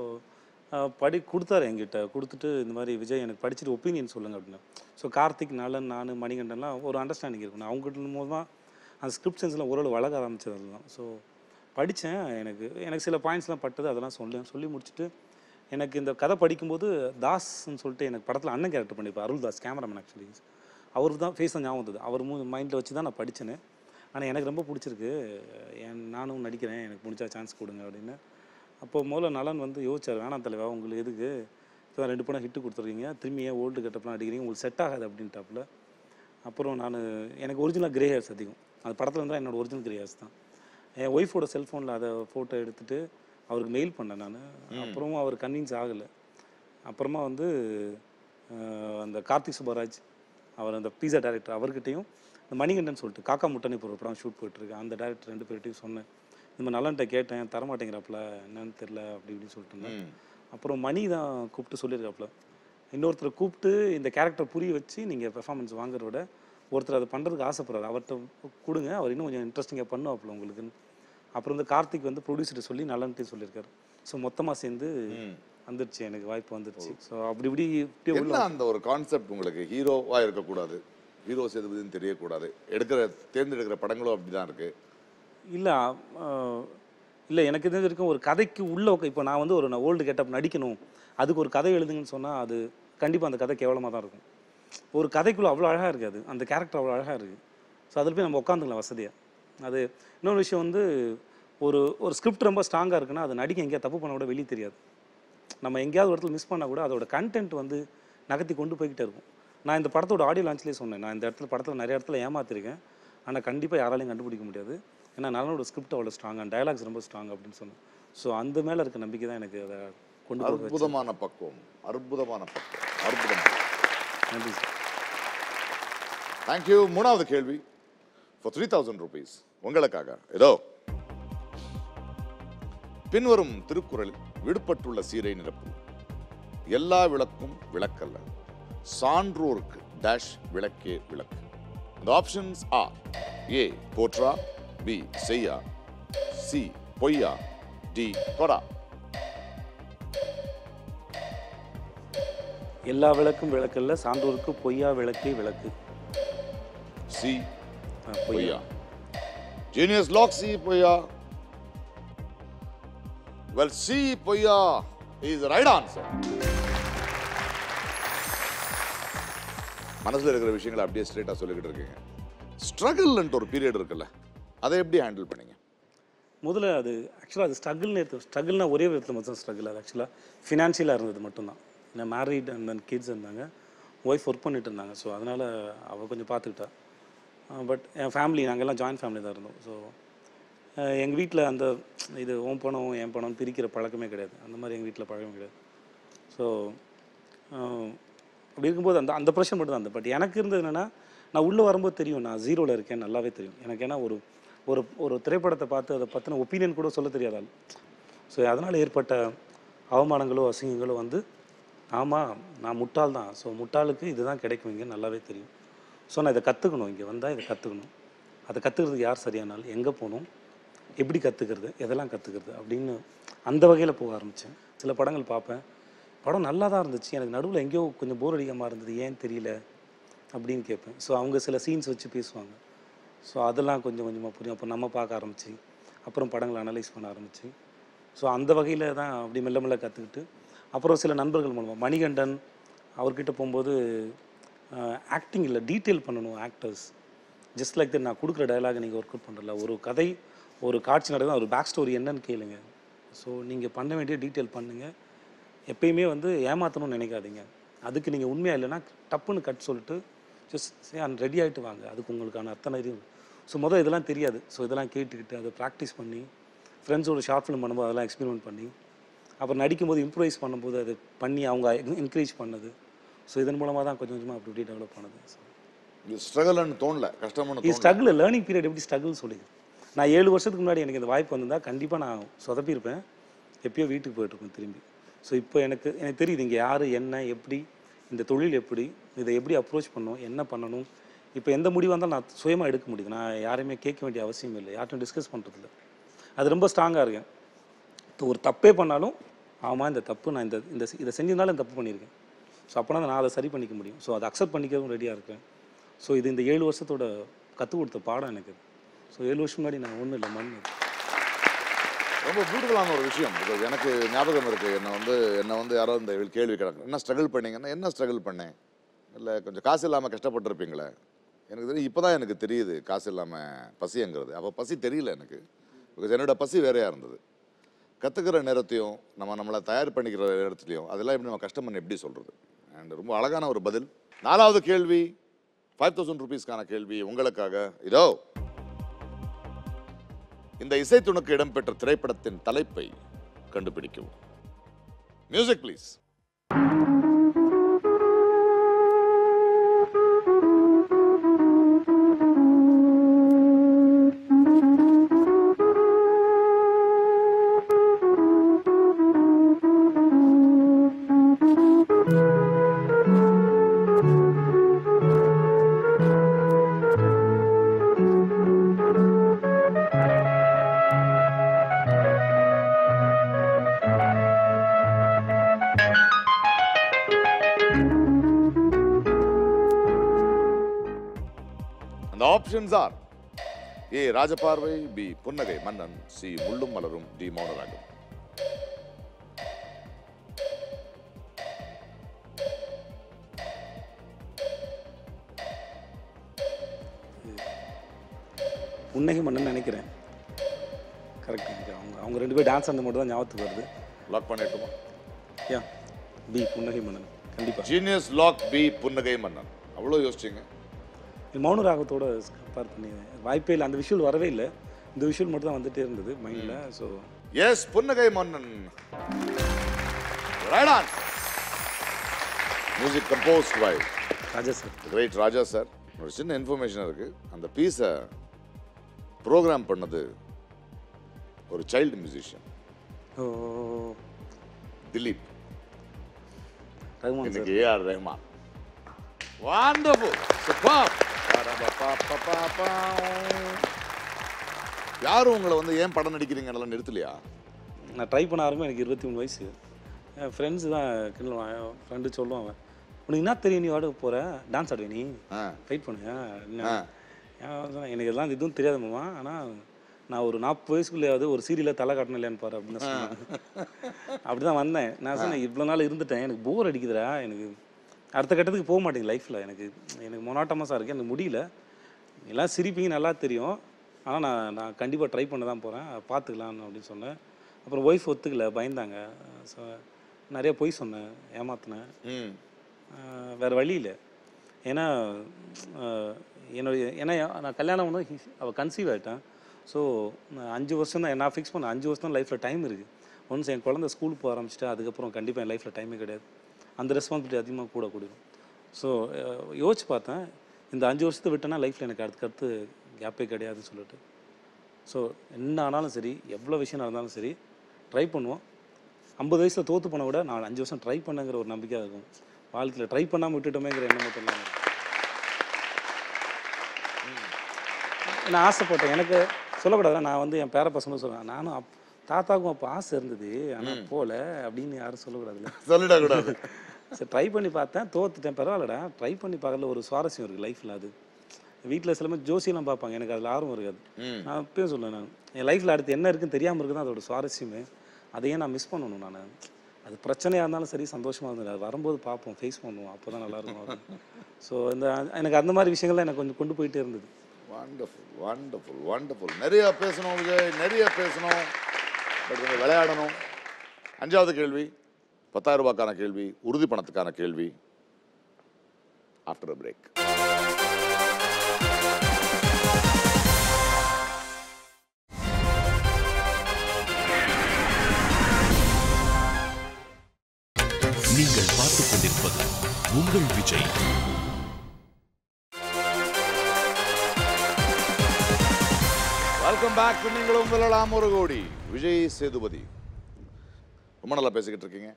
கொடுத்தாரு என்கிட்ட. கொடுத்துட்டு இந்த மாதிரி விஜய் எனக்கு படிச்சுட்டு ஒப்பீனியன் சொல்லுங்கள் அப்படின்னு. ஸோ கார்த்திக், நலன், நான், மணிகண்டன்லாம் ஒரு அண்டர்ஸ்டாண்டிங் இருக்கும். அவங்ககிட்ட போது தான் அந்த ஸ்கிரிப்ட் சென்ஸ்லாம் ஓரளவு வளர ஆரம்பிச்சது. அதுதான். ஸோ படித்தேன். எனக்கு சில பாயிண்ட்ஸ்லாம் பட்டது, அதெல்லாம் சொல்லி முடிச்சுட்டு எனக்கு இந்த கதை படிக்கும்போது தாஸ்ன்னு சொல்லிட்டு எனக்கு படத்தில் அண்ணன் கேரக்டர் பண்ணியிருப்பார், அருள் தாஸ், கேமராமேன். ஆக்சுவலி அவருக்கு தான் ஃபேஸ் தான் ஞாபகம் வந்தது. அவர் மைண்டில் வச்சு தான் நான் படித்தேன்னு. ஆனால் எனக்கு ரொம்ப பிடிச்சிருக்கு, நானும் நடிக்கிறேன், எனக்கு முடிச்சா சான்ஸ் கொடுங்க அப்படின்னு. அப்போது முதல்ல நலன் வந்து யோசிச்சார், வேணாம் தலைவா, உங்களுக்கு எதுக்கு இப்போ 2 படம் ஹிட்டு கொடுத்துருக்கீங்க, திரும்பி ஏன் ஓல்டு கட்டப்லாம் அடிக்கிறீங்க, உங்களுக்கு செட் ஆகாது அப்படின்ட்டாப்புல. அப்புறம் எனக்கு ஒரிஜினலாக கிரே ஹேர்ஸ் அதிகம். அந்த படத்தில் இருந்தால் என்னோடய ஒரிஜினல் கிரே ஹேர்ஸ் தான். என் ஒய்ஃபோட செல்ஃபோனில் அதை ஃபோட்டோ எடுத்துகிட்டு அவருக்கு மெயில் பண்ணேன் நான். அப்புறமும் அவர் கன்வின்ஸ் ஆகலை. அப்புறமா வந்து அந்த கார்த்திக் சுப்பராஜ், அவர் அந்த பீஸா டேரக்டர், அவர்கிட்டையும் இந்த மணிகண்டன் சொல்லிட்டு காக்கா முட்டனை போகிற படம் ஷூட் போயிட்டுருக்கு, அந்த டேரக்டர் 2 பேர்கிட்டையும் சொன்னேன். இந்த மாதிரி நலன்ட்ட கேட்டேன், தரமாட்டேங்கிறாப்புல, என்னன்னு தெரில அப்படி இப்படின்னு சொல்லிட்டு இருந்தேன். அப்புறம் மணி தான் கூப்பிட்டு சொல்லியிருக்காப்புல, இன்னொருத்தரை கூப்பிட்டு இந்த கேரக்டர் புரிய வச்சு நீங்கள் பெர்ஃபார்மன்ஸ் வாங்குறத விட ஒருத்தர் அதை பண்ணுறதுக்கு ஆசைப்படுறாரு, அவர்கிட்ட கொடுங்க, அவர் இன்னும் கொஞ்சம் இன்ட்ரெஸ்டிங்காக பண்ணுவாப்புல உங்களுக்குன்னு. அப்புறம் வந்து கார்த்திக் வந்து ப்ரொடியூசர்கிட்ட சொல்லி நலன்ட்டையும் சொல்லியிருக்காரு. ஸோ மொத்தமாக சேர்ந்து வந்துருச்சு, எனக்கு வாய்ப்பு வந்துருச்சு. ஸோ அப்படி அந்த ஒரு கான்செப்ட் உங்களுக்கு, ஹீரோவாக இருக்கக்கூடாது, ஹீரோ சேதுபதினு தெரியக்கூடாது, தேர்ந்தெடுக்கிற படங்களும் அப்படி தான் இருக்குது. இல்லை எனக்கு தெரிஞ்ச வரைக்கும் ஒரு கதைக்கு உள்ள இப்போ நான் வந்து ஒரு ஓல்டு கெட்டப் நடிக்கணும், அதுக்கு ஒரு கதை எழுதுங்கன்னு சொன்னால் அது கண்டிப்பாக அந்த கதை கேவலமாக தான் இருக்கும். ஒரு கதைக்குள்ளே அவ்வளோ அழகாக இருக்காது, அந்த கேரக்டர் அவ்வளோ அழகாக இருக்குது. ஸோ அதில் போய் நம்ம உட்காந்துக்கலாம் வசதியாக. அது இன்னொரு விஷயம் வந்து ஒரு ஸ்கிரிப்ட் ரொம்ப ஸ்ட்ராங்காக இருக்குன்னா அது நடிக்க எங்கேயா தப்பு பண்ண கூட வெளியே தெரியாது. நம்ம எங்கேயாவது ஒரு இடத்துல மிஸ் பண்ணால் கூட அதோட கண்டென்ட் வந்து நகர்த்தி கொண்டு போய்கிட்டே இருக்கும். நான் இந்த படத்தோட ஆடியோ லான்ச்லேயே சொன்னேன், நான் இந்த படத்தில் நிறைய இடத்துல ஏமாத்திருக்கேன், ஆனால் கண்டிப்பாக யாராலையும் கண்டுபிடிக்க முடியாது, ஏன்னா நலனோட ஸ்கிரிப்ட் அவ்வளோ ஸ்ட்ராங்காக, டயலாக்ஸ் ரொம்ப ஸ்ட்ராங் அப்படின்னு சொன்னேன். ஸோ அந்த மேலே இருக்க நம்பிக்கை தான் எனக்கு அதை கொண்டு போய் அற்புதமான பக்குவம். அற்புதம். நன்றி சார். தேங்க்யூ. 3வது கேள்வி for 3000 rupees உங்களுக்காக. ஏதோ பின்வரும் திருக்குறள் விடுபட்டுள்ள சீரை நிரப்பு. எல்லா விளக்கும் விளக்கல்ல, சான்றோருக்கு டேஷ் விளக்கே விளக்கு. The options are A போற்றா, B செய்யா, C பொய்யா, D கொடா. எல்லா விளக்கும் விளக்கல்ல, சான்றோருக்கு பொய்யா விளக்கே விளக்கு. சி பொய்யா. பொய்யா. ஜீனியஸ் லாக் சி பொய்யா. Well, சி பொய்யா is the right answer. மனசுல இருக்கிற விஷயங்களை அப்படியே ஸ்ட்ரெயிட்டா சொல்லிக்கிட்டு இருக்கீங்க. ஸ்ட்ரகிள்ன்ற ஒரு பீரியட் இருக்குல்ல, அதை எப்படி ஹேண்டில் பண்ணீங்க? முதல்ல அது ஆக்சுவலாக அது ஸ்ட்ரகிள்னா ஒரே விதத்தில் மட்டும் ஸ்ட்ரகிள். அது ஆக்சுவலாக ஃபினான்ஷியலாக இருந்தது மட்டும்தான். நான் மேரிட் அண்ட் தென் கிட்ஸ் இருந்தாங்க, ஒய்ஃப் ஒர்க் பண்ணிட்டு இருந்தாங்க. ஸோ அதனால் அவள் கொஞ்சம் பார்த்துக்கிட்டா. பட் என் ஃபேமிலி நாங்கள் எல்லாம் ஜாயின்ட் ஃபேமிலி தான் இருந்தோம். ஸோ எங்கள் வீட்டில் அந்த இது உன் பணம் என் பணம் பிரிக்கிற பழக்கமே கிடையாது. அந்த மாதிரி எங்கள் வீட்டில் பழக்கமே கிடையாது. ஸோ அப்படி இருக்கும்போது அந்த ப்ரெஷர் மட்டும் தான். பட் எனக்கு இருந்தது என்னென்னா, நான் உள்ளே வரும்போது தெரியும் நான் ஜீரோவில் இருக்கேன், நல்லாவே தெரியும் எனக்கு. ஏன்னா ஒரு ஒரு ஒரு திரைப்படத்தை பார்த்து அதை பற்றின ஒப்பீனியன் கூட சொல்ல தெரியாதால். ஸோ அதனால் ஏற்பட்ட அவமானங்களோ அசிங்கங்களோ வந்து, ஆமாம் நான் முட்டாள் தான். ஸோ முட்டாளுக்கு இதுதான் கிடைக்கும் இங்கே, நல்லாவே தெரியும். ஸோ நான் இதை கற்றுக்கணும், இங்கே வந்தால் இதை கற்றுக்கணும். அதை கற்றுக்கிறதுக்கு யார் சரியானாலும், எங்கே போகணும், எப்படி கற்றுக்கிறது, எதெல்லாம் கற்றுக்கிறது அப்படின்னு அந்த வகையில் போக ஆரம்பித்தேன். சில படங்கள் பார்ப்பேன், படம் நல்லா தான் இருந்துச்சு, எனக்கு நடுவில் எங்கேயோ கொஞ்சம் போர் அடிக்காமல் இருந்தது, ஏன் தெரியல அப்படின்னு கேட்பேன். ஸோ அவங்க சில சீன்ஸ் வச்சு பேசுவாங்க. ஸோ அதெல்லாம் கொஞ்சம் கொஞ்சமாக புரியும். அப்போ நம்ம பார்க்க ஆரம்பித்து அப்புறம் படங்களை அனலைஸ் பண்ண ஆரம்பித்து, ஸோ அந்த வகையில் தான் அப்படி மெல்ல மெல்ல கற்றுக்கிட்டு, அப்புறம் சில நண்பர்கள் மூலமாக மணிகண்டன் அவர்கிட்ட போகும்போது ஆக்டிங் இல்லை, டீட்டெயில் பண்ணணும் ஆக்டர்ஸ். ஜஸ்ட் லைக் தட் நான் கொடுக்குற டயலாக் நீங்கள் ஒர்க் அவுட் பண்ணுறல, ஒரு கதை ஒரு காட்சி நடக்குது, ஒரு பேக் ஸ்டோரி என்னன்னு கேளுங்க. ஸோ நீங்கள் பண்ண வேண்டிய டீட்டெயில் பண்ணுங்கள். எப்பயுமே வந்து ஏமாற்றணும்னு நினைக்காதீங்க. அதுக்கு நீங்கள் உண்மையாக இல்லைன்னா டப்புன்னு கட் சொல்லிட்டு ஜஸ்ட் ரெடி ஆகிட்டு வாங்க, அதுக்கு உங்களுக்கான அத்தனை இதுவும். ஸோ முதல் இதெல்லாம் தெரியாது. ஸோ இதெல்லாம் கேட்டுக்கிட்டு அதை ப்ராக்டிஸ் பண்ணி, ஃப்ரெண்ட்ஸோட ஷார்ட் ஃபிலிம் பண்ணும்போது அதெல்லாம் எக்ஸ்பெரிமெண்ட் பண்ணி, அப்புறம் நடிக்கும்போது இம்ப்ரூவைஸ் பண்ணும்போது அதை பண்ணி அவங்க என்கரேஜ் பண்ணது. ஸோ இதன் மூலமாக தான் கொஞ்சம் கொஞ்சமாக அப்படி இப்படி டெவலப் பண்ணது. இது ஸ்ட்ரகிள்னு தோணல, கஷ்டம்னு இது ஸ்ட்ரகிள், லேர்னிங் பீரியட் எப்படி ஸ்ட்ரகிள் சொல்லிக்கிறேன். நான் 7 வருஷத்துக்கு முன்னாடி எனக்கு இந்த வாய்ப்பு வந்திருந்தால் கண்டிப்பாக நான் சொதப்பியிருப்பேன், எப்பயோ வீட்டுக்கு போய்ட்டுருப்பேன் திரும்பி. ஸோ இப்போ எனக்கு தெரியுது இங்கே யார், என்ன, எப்படி, இந்த தொழில் எப்படி, இதை எப்படி அப்ரோச் பண்ணணும், என்ன பண்ணணும். இப்போ எந்த முடிவாக இருந்தாலும் நான் சுயமாக எடுக்க முடியுது. நான் யாரையுமே கேட்க வேண்டிய அவசியம் இல்லை, யார்ட்டும் டிஸ்கஸ் பண்ணுறதில்ல. அது ரொம்ப ஸ்ட்ராங்காக இருக்கேன். இப்போ ஒரு தப்பே பண்ணாலும், ஆமாம் இந்த தப்பு நான் இதை செஞ்சதுனால இந்த தப்பு பண்ணியிருக்கேன். ஸோ அப்போனா நான் அதை சரி பண்ணிக்க முடியும். ஸோ அதை அக்செப்ட் பண்ணிக்கவும் ரெடியாக இருக்கேன். ஸோ இது இந்த 7 வருஷத்தோட கற்றுக் கொடுத்த பாடம் எனக்கு. ஸோ 7 வருஷம் முன்னாடி நான் ஒன்றும் இல்லை, மண். ரொம்ப பியூட்டிஃபுல்லான ஒரு விஷயம். பிகாஸ் எனக்கு ஞாபகம் இருக்குது, என்னை வந்து யாரோ இந்த கேள்வி கேட்குறாங்க, என்ன ஸ்ட்ரகிள் பண்ணீங்கன்னா, என்ன ஸ்ட்ரகிள் பண்ணேன், இல்லை கொஞ்சம் காசு இல்லாமல் கஷ்டப்பட்டுருப்பீங்களே. எனக்கு தெரியும், இப்போ தான் எனக்கு தெரியுது காசு இல்லாமல் பசிங்கிறது. அப்போ பசி தெரியல எனக்கு, பிகாஸ் என்னோட பசி வேறையாக இருந்தது. கற்றுக்கிற நேரத்தையும் நம்மளை தயார் பண்ணிக்கிற நேரத்துலையும் அதெல்லாம் எப்படி நம்ம கஷ்டம் பண்ணி எப்படி சொல்கிறது. அண்ட் ரொம்ப அழகான ஒரு பதில். 4வது கேள்வி 5000 ரூபீஸ்க்கான கேள்வி உங்களுக்காக இதோ. இந்த இசைத்துணுக்கு இடம்பெற்ற திரைப்படத்தின் தலைப்பை கண்டுபிடிக்கவும். Music please. Options are A. Raja Paarvai, B. Punnagai மன்னன், C. முள்ளும் மலரும், D. மௌனராகம். புன்னகை மன்னன் நினைக்கிறேன். கரெக்ட். அவங்க 2 பேர் டான்ஸ் அந்த மட்டும் தான் ஞாபகத்துக்கு வருது. லாக் பண்ணிட்டுமா? Yeah, B. புன்னகை மன்னன் கண்டிப்பாக. Genius lock B. புன்னகை மன்னன். அவ்வளோ யோசிச்சிங்க? மௌன ராகத்தோட கம்பேர் பண்ணி வாய்ப்பே இல்லை, அந்த விஷுவல் வரவே இல்லை, இந்த விஷுவல் மட்டும் தான் வந்துட்டே இருந்தது மைண்டில். So yes, Punnagai Mannan. Right answer. Music composed by Raja sir, great Raja sir. ஒரு சின்ன இன்ஃபர்மேஷன் இருக்கு, அந்த பீஸை ப்ரோக்ராம் பண்ணது ஒரு child musician. Oh, Dileep. Rahman sir. இன்னைக்கு ஏஆர் ரஹ்மான். Wonderful. Superb. யாரும் உங்களை வந்து ஏன் படம் நடிக்கிறீங்கன்னு நிறுத்தலையா? நான் ட்ரை பண்ண ஆரம்பி எனக்கு 23 வயசு. என் ஃப்ரெண்ட்ஸு தான் ஃப்ரெண்டு சொல்லுவான், உனக்கு என்ன தெரியும், நீ ஆட போகிற, டான்ஸ் ஆடுவே, நீ ஆ. ஃபைட் பண்ணுங்க என்ன எனக்கு எல்லாம் எதுவும் தெரியாது மாமா, ஆனால் நான் ஒரு 40 வயசுக்குள்ளேயாவது ஒரு சீரியலில் தலை காட்டணும் இல்லையான்னு பாரு அப்படின்னு சொன்னேன். அப்படி தான் வந்தேன். நான் சொன்னேன் இவ்வளோ நாள் இருந்துட்டேன், எனக்கு போர் அடிக்குதுடா, எனக்கு அடுத்த கட்டத்துக்கு போக மாட்டேங்குது லைஃப்பில், எனக்கு மொனாட்டமாக இருக்குது, எனக்கு முடியல, எல்லாம் சிரிப்பீங்க நல்லா தெரியும், ஆனால் நான் கண்டிப்பாக ட்ரை பண்ண தான் போகிறேன், பார்த்துக்கலான்னு அப்படின்னு சொன்னேன். அப்புறம் ஒய்ஃப் ஒத்துக்கல, பயந்தாங்க. ஸோ நிறைய பொய் சொன்னேன், ஏமாத்தினேன். வேறு வழி இல்லை. ஏன்னா ஏன்னா நான் கல்யாணம் பண்ண அவள் கன்சீவ் ஆகிட்டேன். ஸோ 5 வருஷம் தான் நான் ஃபிக்ஸ் பண்ணேன், 5 வருஷம் தான் லைஃப்பில் டைம் இருக்குது. ஒன்ஸ் என் குழந்தை ஸ்கூலுக்கு போக ஆரம்பிச்சிட்டா அதுக்கப்புறம் கண்டிப்பாக என் லைஃப்பில் டைமே கிடையாது, அந்த ரெஸ்பான்சிபிலிட்டி அதிகமாக கூட கொடுக்கும். ஸோ யோசிச்சு பார்த்தேன், இந்த 5 வருஷத்தை விட்டேன்னா லைஃப்பில் எனக்கு அடுத்து கேப்பே கிடையாதுன்னு சொல்லிட்டு. ஸோ என்ன ஆனாலும் சரி, எவ்வளோ விஷயம் நடந்தாலும் சரி ட்ரை பண்ணுவோம். 50 வயசில் தோற்று போன விட நான் 5 வருஷம் ட்ரை பண்ணேங்கிற ஒரு நம்பிக்கையாக இருக்கும். வாழ்க்கையில் ட்ரை பண்ணாமல் விட்டுட்டோமேங்கிற எண்ணம் மட்டும் இல்லை. நான் ஆசைப்பட்டேன், எனக்கு சொல்லக்கூடாது, நான் வந்து என் பேர பசங்களும் சொல்லுவேன், நானும் தாத்தாவுக்கும் அப்போ ஆசை இருந்தது ஆனால் போகல அப்படின்னு யாரும் சொல்லக்கூடாதுல்ல, சொல்லிடக்கூடாது. சரி ட்ரை பண்ணி பார்த்தேன், தோத்துட்டேன், பரவாயில்லடா, ட்ரை பண்ணி பார்க்கல ஒரு சுவாரஸ்யம் இருக்குது லைஃப்பில். அது வீட்டில் சில மாதிரி ஜோசியெல்லாம் பார்ப்பாங்க, எனக்கு அதில் ஆர்வம் இருக்காது. நான் இப்பயும் சொல்லுவேன், நான் என் லைஃப்பில் அடுத்து என்ன இருக்குன்னு தெரியாமல் இருக்குது அதோட சுவாரஸ்யமே, அதையே நான் மிஸ் பண்ணணும். நான் அது பிரச்சனையாக இருந்தாலும் சரி, சந்தோஷமாக இருந்தாலும் அது வரும்போது பார்ப்போம், ஃபேஸ் பண்ணுவோம், அப்போ தான் நல்லாயிருக்கும் அது. ஸோ எனக்கு அந்த மாதிரி விஷயங்கள்லாம் எனக்கு கொஞ்சம் கொண்டு போயிட்டே இருந்தது. Wonderful wonderful wonderful. நிறைய பேசணும் விஜய், நிறைய பேசணும், பட் கொஞ்சம் விளையாடணும். 5வது கேள்வி 10,000 ரூபாய்க்கான கேள்வி, உறுதி பணத்துக்கான கேள்வி. After break. நீங்கள் பார்த்துக் கொண்டிருப்பது உங்கள் விஜய். Welcome back. நீங்களும் வெல்லலாம் ஒரு கோடி. விஜய் சேதுபதி ரொம்ப நல்லா பேசிக்கிட்டு இருக்கீங்க.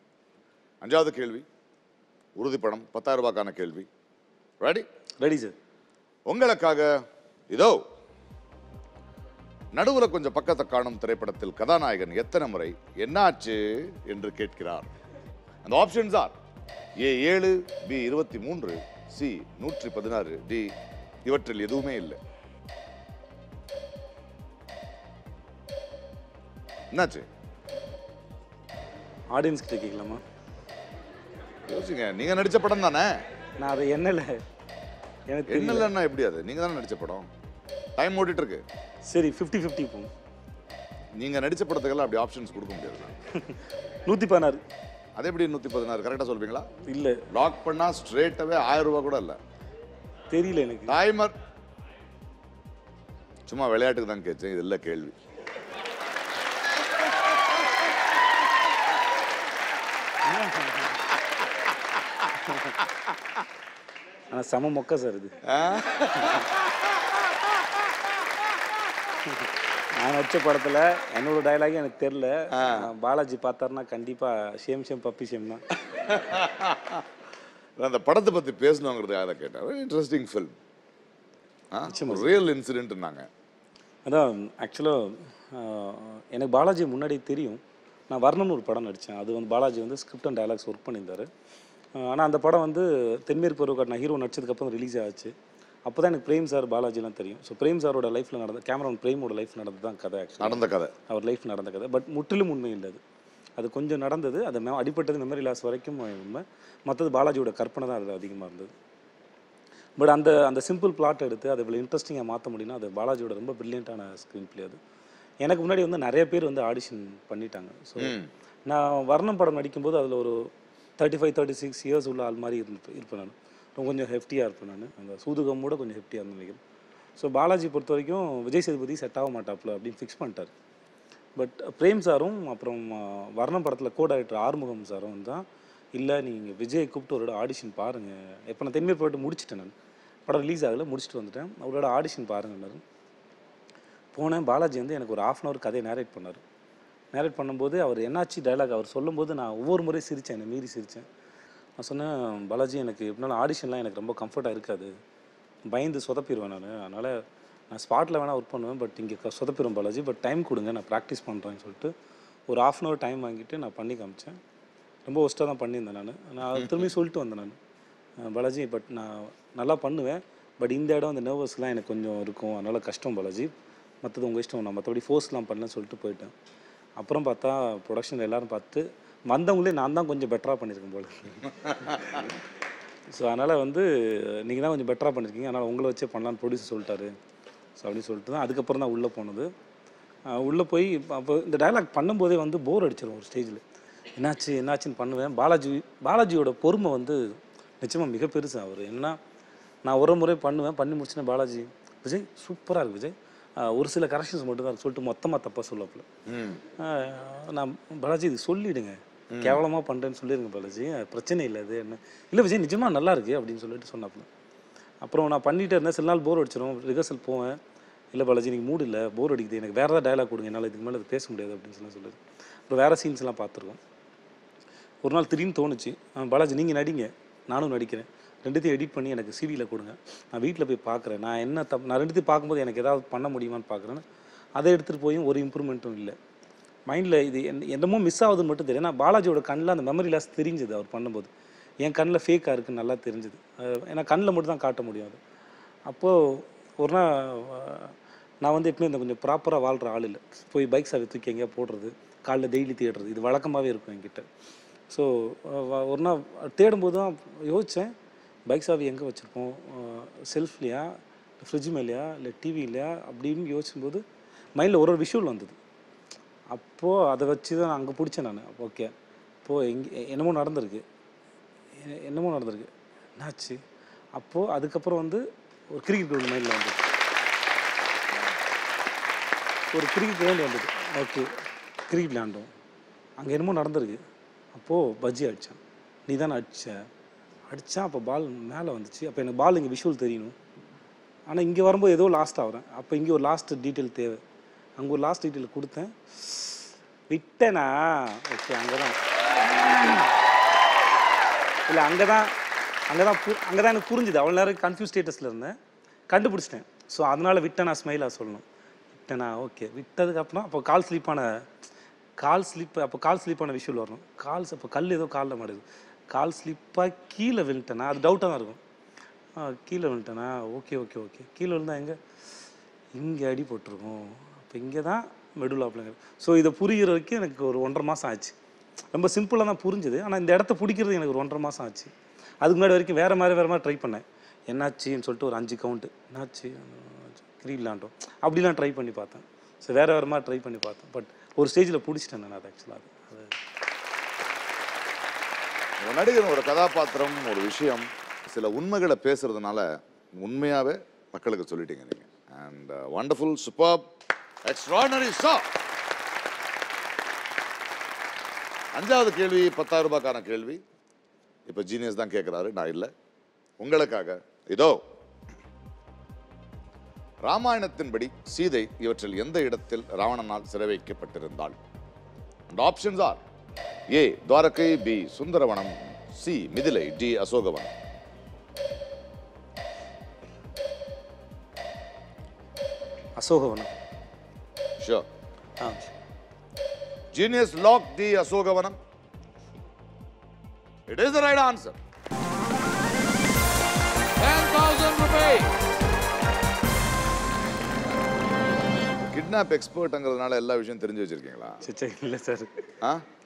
5வது கேள்வி உறுதிப்பணம் 10,000 ரூபாய்க்கான கேள்வி. Ready sir. உங்களுக்காக இதோ. நடுவில் கொஞ்சம் பக்கத்தை காணும் திரைப்படத்தில் கதாநாயகன் எத்தனை முறை என்னாச்சு என்று கேட்கிறார். அந்த options R A 7, B 23, C 116, D இவற்றில் எதுவுமே இல்லை. என்னாச்சு? ஆடியன்ஸ் கிட்ட கேட்கலாமா? யோசிங்க, நீங்க நடிச்ச படம் தானே. நான் அதை என்னல எனக்கு என்னலன்னா எப்படி? அது நீங்க தானே நடிச்ச படம், டைம் ஓடிட்டு இருக்கு. சரி 50-50 போகும். நீங்க நடிச்ச படத்துக்கெல்லாம் அப்படி ஆப்ஷன்ஸ் கொடுக்க முடியாது. 116. அதே எப்படி 116? கரெக்டா சொல்வீங்களா? இல்ல லாக் பண்ணா ஸ்ட்ரெயிட்டாவே 1000 ரூபாய் கூட இல்ல. தெரியல எனக்கு. டைமர். சும்மா விளையாட்டுக்கு தான் கேட்டேன், இது இல்ல கேள்வி. ஆனா சம மொக்க சார் இது. நான் நடிச்ச படத்துல என்னோட டயலாக் எனக்கு தெரியல. பாலாஜி பார்த்தாருன்னா கண்டிப்பா ஷேம் ஷேம் பப்பி ஷேம் தான். அந்த படத்தை பத்தி பேசணுங்கிறதுக்காக தான் கேட்டேன். இன்ட்ரெஸ்டிங் ஃபில்ம், ரியல் இன்சிடென்ட்னாங்க. அதான் ஆக்சுவலாக எனக்கு பாலாஜி முன்னாடி தெரியும். நான் வர்ணம்னு ஒரு படம் நடித்தேன். அது வந்து பாலாஜி வந்து ஸ்கிரிப்ட் அண்ட் டயலாக்ஸ் ஒர்க் பண்ணியிருந்தார். ஆனால் அந்த படம் வந்து தென்மேற்கு பருவக்காடு நான் ஹீரோ நடிச்சதுக்கப்புறம் ரிலீஸ் ஆச்சு. அப்போ தான் எனக்கு பிரேம் சார் பாலாஜிலாம் தெரியும். ஸோ பிரேம் சாரோட லைஃப்பில் நடந்த, கேமராமேன் பிரேமோட லைஃப் நடந்தது தான் கதை. நடந்த கதை, அவர் லைஃப் நடந்த கதை. பட் முற்றிலும் உண்மை இல்லை. அது கொஞ்சம் நடந்தது. அது அடிப்பட்டது மெமரி லாஸ் வரைக்கும் உண்மை. மற்றது பாலாஜியோட கற்பனை தான் அதில் அதிகமாக இருந்தது. பட் அந்த சிம்பிள் பிளாட் எடுத்து அதை இவ்வளோ இன்ட்ரெஸ்டிங்காக மாற்ற முடியும்னா அது பாலாஜியோட ரொம்ப பிரில்லியண்ட்டான ஸ்க்ரீன் பிளே. அது எனக்கு முன்னாடி வந்து நிறைய பேர் வந்து ஆடிஷன் பண்ணிட்டாங்க. ஸோ நான் வர்ணம் படம் நடிக்கும்போது அதில் ஒரு 35-36 இயர்ஸ் உள்ள ஆள் மாதிரி இருப்பேன். நான் ரொம்ப கொஞ்சம் ஹெஃப்டியாக இருப்பேன். நான் அந்த சூதுகமோட கொஞ்சம் ஹெஃப்டியாக இருந்த நினைக்கிறேன். ஸோ பாலாஜி பொறுத்த வரைக்கும் விஜய் சேதுபதி செட் ஆக மாட்டாப்புல அப்படின்னு ஃபிக்ஸ் பண்ணிட்டார். பட் பிரேம் சாரும் அப்புறம் வர்ணம் படத்தில் கோ டைரக்டர் ஆறுமுகம் சாரும் தான், இல்லை நீங்கள் விஜய் கூப்பிட்டு அவரோட ஆடிஷன் பாருங்கள். இப்போ நான் தென்மேற்கு போய்ட்டு முடிச்சுட்டேன். நான் படம் ரிலீஸ் ஆகலை, முடிச்சுட்டு வந்துட்டேன். அவரோட ஆடிஷன் பாருங்கன்னாரு. போனேன். பாலாஜி வந்து எனக்கு ஒரு 1/2 hour கதையை நேரேட் பண்ணார். நேரேட் பண்ணும்போது அவர் என்னாச்சு டைலாக் அவர் சொல்லும்போது நான் ஒவ்வொரு முறையும் சிரித்தேன், என்னை மீறி சிரித்தேன். நான் சொன்னேன், பாலாஜி எனக்கு எப்படினாலும் ஆடிஷன்லாம் எனக்கு ரொம்ப கம்ஃபர்ட்டாக இருக்காது, பயந்து சொதப்பிடுவேன் நான். அதனால் நான் ஸ்பாட்டில் வேணால் ஒர்க் பண்ணுவேன், பட் இங்கே சொதப்பிடுவேன் பாலாஜி, பட் டைம் கொடுங்க, நான் ப்ராக்டிஸ் பண்ணுறேன்னு சொல்லிட்டு ஒரு 1/2 hour டைம் வாங்கிட்டு நான் பண்ணி காமிச்சேன். ரொம்ப ஒஸ்ட்டாக தான் பண்ணியிருந்தேன். நான் திரும்பி சொல்லிட்டு வந்தேன். பாலாஜி பட் நான் நல்லா பண்ணுவேன், பட் இந்த இடம் அந்த நர்வஸ்லாம் எனக்கு கொஞ்சம் இருக்கும், அதனால் கஷ்டம் பாலாஜி, மற்றது உங்கள் இஷ்டம், நான் மற்றபடி ஃபோர்ஸ்லாம் பண்ணலன்னு சொல்லிட்டு போயிட்டேன். அப்புறம் பார்த்தா ப்ரொடக்ஷன் எல்லோரும் பார்த்து வந்தவங்களே நான் தான் கொஞ்சம் பெட்டராக பண்ணியிருக்கேன் போல. ஸோ அதனால் வந்து நீங்கள் தான் கொஞ்சம் பெட்டராக பண்ணியிருக்கீங்க, அதனால் உங்களை வச்சே பண்ணலான்னு ப்ரொடியூசர் சொல்லிட்டாரு. ஸோ அப்படின்னு சொல்லிட்டு தான் அதுக்கப்புறம் தான் உள்ளே போனது. உள்ளே போய் அப்போ இந்த டைலாக் பண்ணும்போதே வந்து போர் அடிச்சிடும் ஒரு ஸ்டேஜில். என்னாச்சுன்னு பண்ணுவேன். பாலாஜியோட பொறுமை வந்து நிச்சயமாக மிக பெருசு. அவர் என்னன்னா, நான் ஒரு முறை பண்ணுவேன், பண்ணி முடிச்சுன்னா பாலாஜி விஜய் சூப்பராக இருக்குது விஜய், ஒரு சில கரெக்ஷன்ஸ் மட்டும் தான் சொல்லிட்டு மொத்தமாக தப்பாக சொல்லப்பில்ல. நான் பாலாஜி இது சொல்லிவிடுங்க, கேவலமாக பண்ணுறேன்னு சொல்லிடுங்க பாலாஜி, பிரச்சனை இல்லை, அது என்ன இல்லை விஜய் நிஜமாக நல்லா இருக்குது அப்படின்னு சொல்லிட்டு சொன்னாப்புல. அப்புறம் நான் பண்ணிகிட்டே இருந்தேன், சில நாள் போர் அடிச்சிடும், ரிஹர்சல் போவேன், இல்லை பாலாஜி நீங்கள் மூடு இல்லை, போர் அடிக்குது, எனக்கு வேறு ஏதாவது டைலாக் கொடுங்க, என்னால் இதுக்கு மேலே அது பேச முடியாது அப்படின்னு சொல்லுது. அப்புறம் வேறு சீன்ஸ்லாம் பார்த்துருக்கோம். ஒரு நாள் திடீர்னு தோணுச்சு, பாலாஜி நீங்கள் நடிங்க நானும் நடிக்கிறேன், ரெண்டுத்தையும் எடிட் பண்ணி எனக்கு சிவியில் கொடுங்க, நான் வீட்டில் போய் பார்க்குறேன், நான் என்ன நான் ரெண்டுத்தையும் பார்க்கும்போது எனக்கு ஏதாவது பண்ண முடியுமான்னு பார்க்குறேன்னு அதை எடுத்துகிட்டு போயும் ஒரு இம்ப்ரூவ்மெண்ட்டும் இல்லை. மைண்டில் இது என்னமோ மிஸ் ஆகுதுன்னு மட்டும் தெரியும். ஏன்னா பாலாஜியோட கண்ணில் அந்த மெமரி லாஸ் தெரிஞ்சுது அவர் பண்ணும்போது, என் கண்ணில் ஃபேக்காக இருக்குன்னு நல்லா தெரிஞ்சுது. ஏன்னா கண்ணில் மட்டும் தான் காட்ட முடியும் அது. அப்போது ஒரு நாள் நான் வந்து எப்பவுமே இந்த கொஞ்சம் ப்ராப்பராக வாழ்கிற ஆள் இல்லை, போய் பைக் சாவி தூக்கி எங்கேயா போடுறது, காலைல டெய்லி தேடுறது, இது வழக்கமாகவே இருக்கும் என்கிட்ட. ஸோ ஒரு நாள் தேடும்போது தான் யோசித்தேன், பைக் சாவி எங்கே வச்சுருப்போம், செல்ஃப்லையா, ஃப்ரிட்ஜ் மேலேயா, இல்லை டிவிலையா அப்படின்னு யோசிக்கும்போது மைண்டில் ஒரு விஷுவல் வந்தது. அப்போது அதை வச்சு தான் நான் அங்கே பிடிச்சேன் நான். ஓகே, இப்போது என்னமோ நடந்திருக்கு என்னாச்சு. அப்போது அதுக்கப்புறம் வந்து ஒரு கிரிக்கெட் கிரவுண்ட் மைண்டில் வந்தது, ஒரு கிரிக்கெட் கிரவுண்ட் வந்தது. ஓகே, கிரிக்கெட் விளையாண்டோம், அங்கே என்னமோ நடந்திருக்கு. அப்போது பஜ்ஜி அடித்தான், நீ தானே அடித்தான், அப்போ பால் மேலே வந்துச்சு. அப்போ எனக்கு பால் இங்கே விஷுவல் தெரியணும், ஆனால் இங்கே வரும்போது ஏதோ லாஸ்ட் ஆகிறேன். அப்போ இங்கே ஒரு லாஸ்ட் டீட்டெயில் தேவை, அங்கே ஒரு லாஸ்ட் டீட்டெயில் கொடுத்தேன், விட்டேனா. ஓகே, அங்கே தான் இல்லை, அங்கே தான் எனக்கு புரிஞ்சுது. அவ்வளோ நேரம் கன்ஃபியூஸ் ஸ்டேட்டஸில் இருந்தேன், கண்டுபிடிச்சிட்டேன். ஸோ அதனால் விட்டேனா ஸ்மைலாக சொல்லணும், விட்டேனா. ஓகே, விட்டதுக்கப்புறம் அப்போ கால் ஸ்லிப்பான விஷுவல் வரணும். அப்போ கல் ஏதோ காலில் மாடுது, கால் ஸ்லிப்பாக கீழே விழுட்டேனா, அது டவுட்டாக தான் இருக்கும். கீழே விழுட்டேனா, ஓகே, கீழே விழுந்தா இங்கே அடி போட்டிருக்கோம், அப்போ இங்கே தான் மெடுலா பிள்ளைங்க. ஸோ இதை புரிகிற வரைக்கும் எனக்கு ஒரு 1.5 மாதம் ஆச்சு. ரொம்ப சிம்பிளாக தான் புரிஞ்சுது, ஆனால் இந்த இடத்த பிடிக்கிறது எனக்கு ஒரு 1.5 மாதம் ஆச்சு. அதுக்கு முன்னாடி வரைக்கும் வேறு மாதிரி ட்ரை பண்ணேன். என்னாச்சுன்னு சொல்லிட்டு ஒரு 5 கவுண்ட்டு, என்னாச்சு கிரிக்கெட் விளாண்டோம் அப்படிலாம் ட்ரை பண்ணி பார்த்தேன். ஸோ வேறு மாதிரி ட்ரை பண்ணி பார்த்தேன், பட் ஒரு ஸ்டேஜில் பிடிச்சிட்டேன் நான். அது ஆக்சுவலாக ஒரு நடிகர், ஒரு கதாபாத்திரம், ஒரு விஷயம், சில உண்மைகளை பேசுறதுனால உண்மையாகவே மக்களுக்கு சொல்லிட்டீங்க நீங்கள். And wonderful, super, extraordinary star. 5வது கேள்வி 10,000 ரூபாய்க்கான கேள்வி. இப்போ ஜீனியஸ் தான் கேட்குறாரு, நான் இல்லை. உங்களுக்காக இதோ. ராமாயணத்தின்படி சீதை இவற்றில் எந்த இடத்தில் ராவணனால் சிறை வைக்கப்பட்டிருந்தாள்? Options are: A Dwarka, B Sundaravanam, C Mithila, D Ashokavanam. Ashokavanam. Sure. Genius lock the Asogavanam. It is the right answer. 10,000 rupees. Kidnap எக்ஸ்பர்ட்ங்கிறதுனால எல்லா விஷயம் தெரிஞ்சு வச்சிருக்கீங்களா? இல்லை சார்,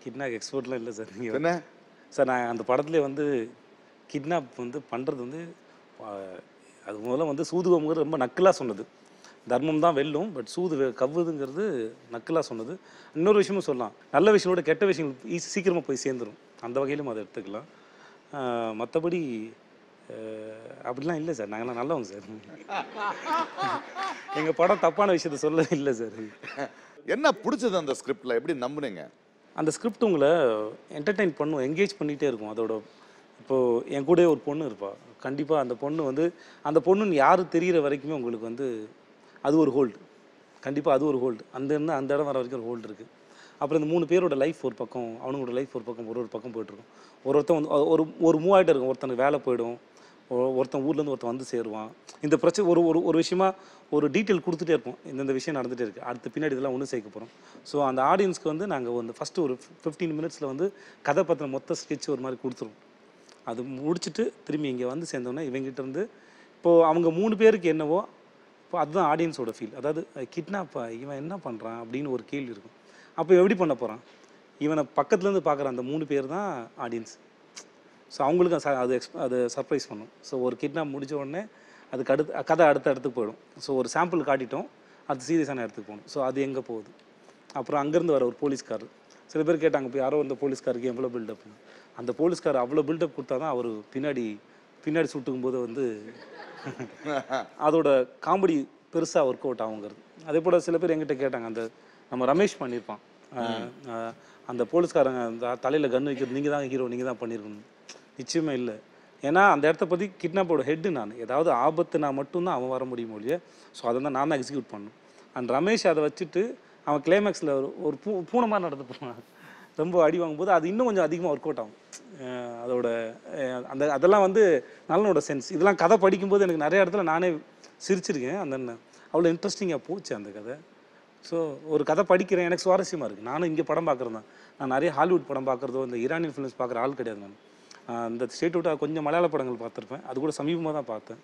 கிட்னாப் எக்ஸ்பர்ட்லாம் இல்லை சார். நீங்கள் என்ன சார், நான் அந்த படத்துல வந்து கிட்னாப் வந்து பண்ணுறது வந்து அது முதல்ல வந்து சூதுகம்ங்கிறது ரொம்ப நக்கலாக சொன்னது. தர்மம் தான் வெல்லும், பட் சூது கவ்வுதுங்கிறது நக்கலாக சொன்னது. இன்னொரு விஷயமும் சொல்லலாம், நல்ல விஷயங்களோட கெட்ட விஷயங்கள் சீக்கிரமாக போய் சேர்ந்துடும், அந்த வகையிலும் அதை எடுத்துக்கலாம். மற்றபடி அப்படிலாம் இல்லை சார், நாங்கள்லாம் நல்லவங்க சார். எங்கள் படம் தப்பான விஷயத்த சொல்ல இல்லை சார். என்ன பிடிச்சது அந்த ஸ்கிரிப்டில்? எப்படி நம்புனீங்க? அந்த ஸ்கிரிப்ட் உங்களை என்டர்டெயின் பண்ணும், என்கேஜ் பண்ணிகிட்டே இருக்கும். அதோட இப்போது என் கூட ஒரு பொண்ணு இருப்பாள், கண்டிப்பாக அந்த பொண்ணு வந்து அந்த பொண்ணுன்னு யார் தெரிகிற வரைக்குமே உங்களுக்கு வந்து அது ஒரு ஹோல்டு, கண்டிப்பாக அது ஒரு ஹோல்டு. அந்த இடம் வர வரைக்கும் ஒரு ஹோல்டு இருக்குது. அப்புறம் இந்த 3 பேரோட லைஃப் ஒரு பக்கம், அவனுங்களோட லைஃப் ஒரு பக்கம், ஒரு பக்கம் போய்ட்டுருக்கும். ஒருத்தன் வந்து ஒரு மூவ் ஆகிட்டே இருக்கும். ஒருத்தனுக்கு வேலை போயிடும், ஒருத்தன் ஊர்லேருந்து ஒருத்தன் வந்து சேருவான். இந்த பிரச்சனை ஒரு விஷயமா ஒரு டீட்டெயில் கொடுத்துட்டே இருப்போம், இந்த விஷயம் நடந்துகிட்டே இருக்குது, அடுத்து பின்னாடி இதெல்லாம் ஒன்று சேர்க்க போகிறோம். ஸோ அந்த ஆடியன்ஸ்க்கு வந்து நாங்கள் வந்து ஃபஸ்ட்டு ஒரு 15 மினிட்ஸில் வந்து கதை பற்றின மொத்த ஸ்கெட்ச் ஒரு மாதிரி கொடுத்துருவோம். அது முடிச்சுட்டு திரும்பி இங்கே வந்து சேர்ந்தோன்னே இவங்ககிட்ட இருந்து இப்போது அவங்க 3 பேருக்கு என்னவோ இப்போ அதுதான் ஆடியன்ஸோட ஃபீல். அதாவது கிட்னாப்பா இவன் என்ன பண்ணுறான் அப்படின்னு ஒரு கேள்வி இருக்கும். அப்போ எப்படி பண்ண போகிறான், இவனை பக்கத்துலேருந்து பார்க்குற அந்த 3 பேர் தான் ஆடியன்ஸ். ஸோ அவங்களுக்கு அது சர்ப்ரைஸ் பண்ணும். ஸோ ஒரு கிட்னாப் முடிஞ்ச உடனே அதுக்கு கதை அடுத்த இடத்துக்கு போயிடும். ஸோ ஒரு சாம்பிள் காட்டிட்டோம், அது சீரியஸான இடத்துக்கு போகணும். ஸோ அது எங்கே போகுது, அப்புறம் அங்கேருந்து வர ஒரு போலீஸ்காரர், சில பேர் கேட்டாங்க இப்போ யாரோ அந்த போலீஸ்காருக்கு எவ்வளோ பில்டப்னு. அந்த போலீஸ்கார் அவ்வளோ பில்டப் கொடுத்தா தான் அவர் பின்னாடி சுட்டுக்கும் போது வந்து அதோட காமெடி பெருசாக ஒர்க் அவுட் ஆகுங்கிறது. அதே போல் சில பேர் எங்கிட்ட கேட்டாங்க, அந்த நம்ம ரமேஷ் பண்ணியிருப்பான், அந்த போலீஸ்காரங்க அந்த தலையில் கன்று வைக்கிறது நீங்கள் தான் ஹீரோ, நீங்கள் தான் பண்ணியிருக்கணும். நிச்சயமே இல்லை. ஏன்னா அந்த இடத்த பற்றி கிட்னாப்போட ஹெட்டு நான், ஏதாவது ஆபத்துனா மட்டும்தான் அவன் வர முடியும் இல்லையா. ஸோ அதை தான் நான் தான் எக்ஸிக்யூட் பண்ணணும். அண்ட் ரமேஷ் அதை வச்சுட்டு அவன் கிளைமேக்ஸில் ஒரு பூனை மாதிரி நடந்து போனான், ரொம்ப அடி வாங்கும்போது அது இன்னும் கொஞ்சம் அதிகமாக ஒர்க் அவுட் ஆகும். அதோட அதெல்லாம் வந்து நல்லனோட சென்ஸ். இதெல்லாம் கதை படிக்கும்போது எனக்கு நிறைய இடத்துல நானே சிரிச்சிருக்கேன். அந்த அவ்வளோ இன்ட்ரெஸ்டிங்காக போச்சு அந்த கதை. ஸோ ஒரு கதை படிக்கிறேன், எனக்கு சுவாரஸ்யமாக இருக்குது. நானும் இங்கே படம் பார்க்குறேன் தான். நான் நிறைய ஹாலிவுட் படம் பார்க்குறதோ இந்த ஈரானியன் ஃபிலிம்ஸ் பார்க்குற ஆள் கிடையாது. நான் அந்த ஸ்டேட் விட்டு கொஞ்சம் மலையாள படங்கள் பார்த்துருப்பேன், அது கூட சமீபமாக தான் பார்த்தேன்.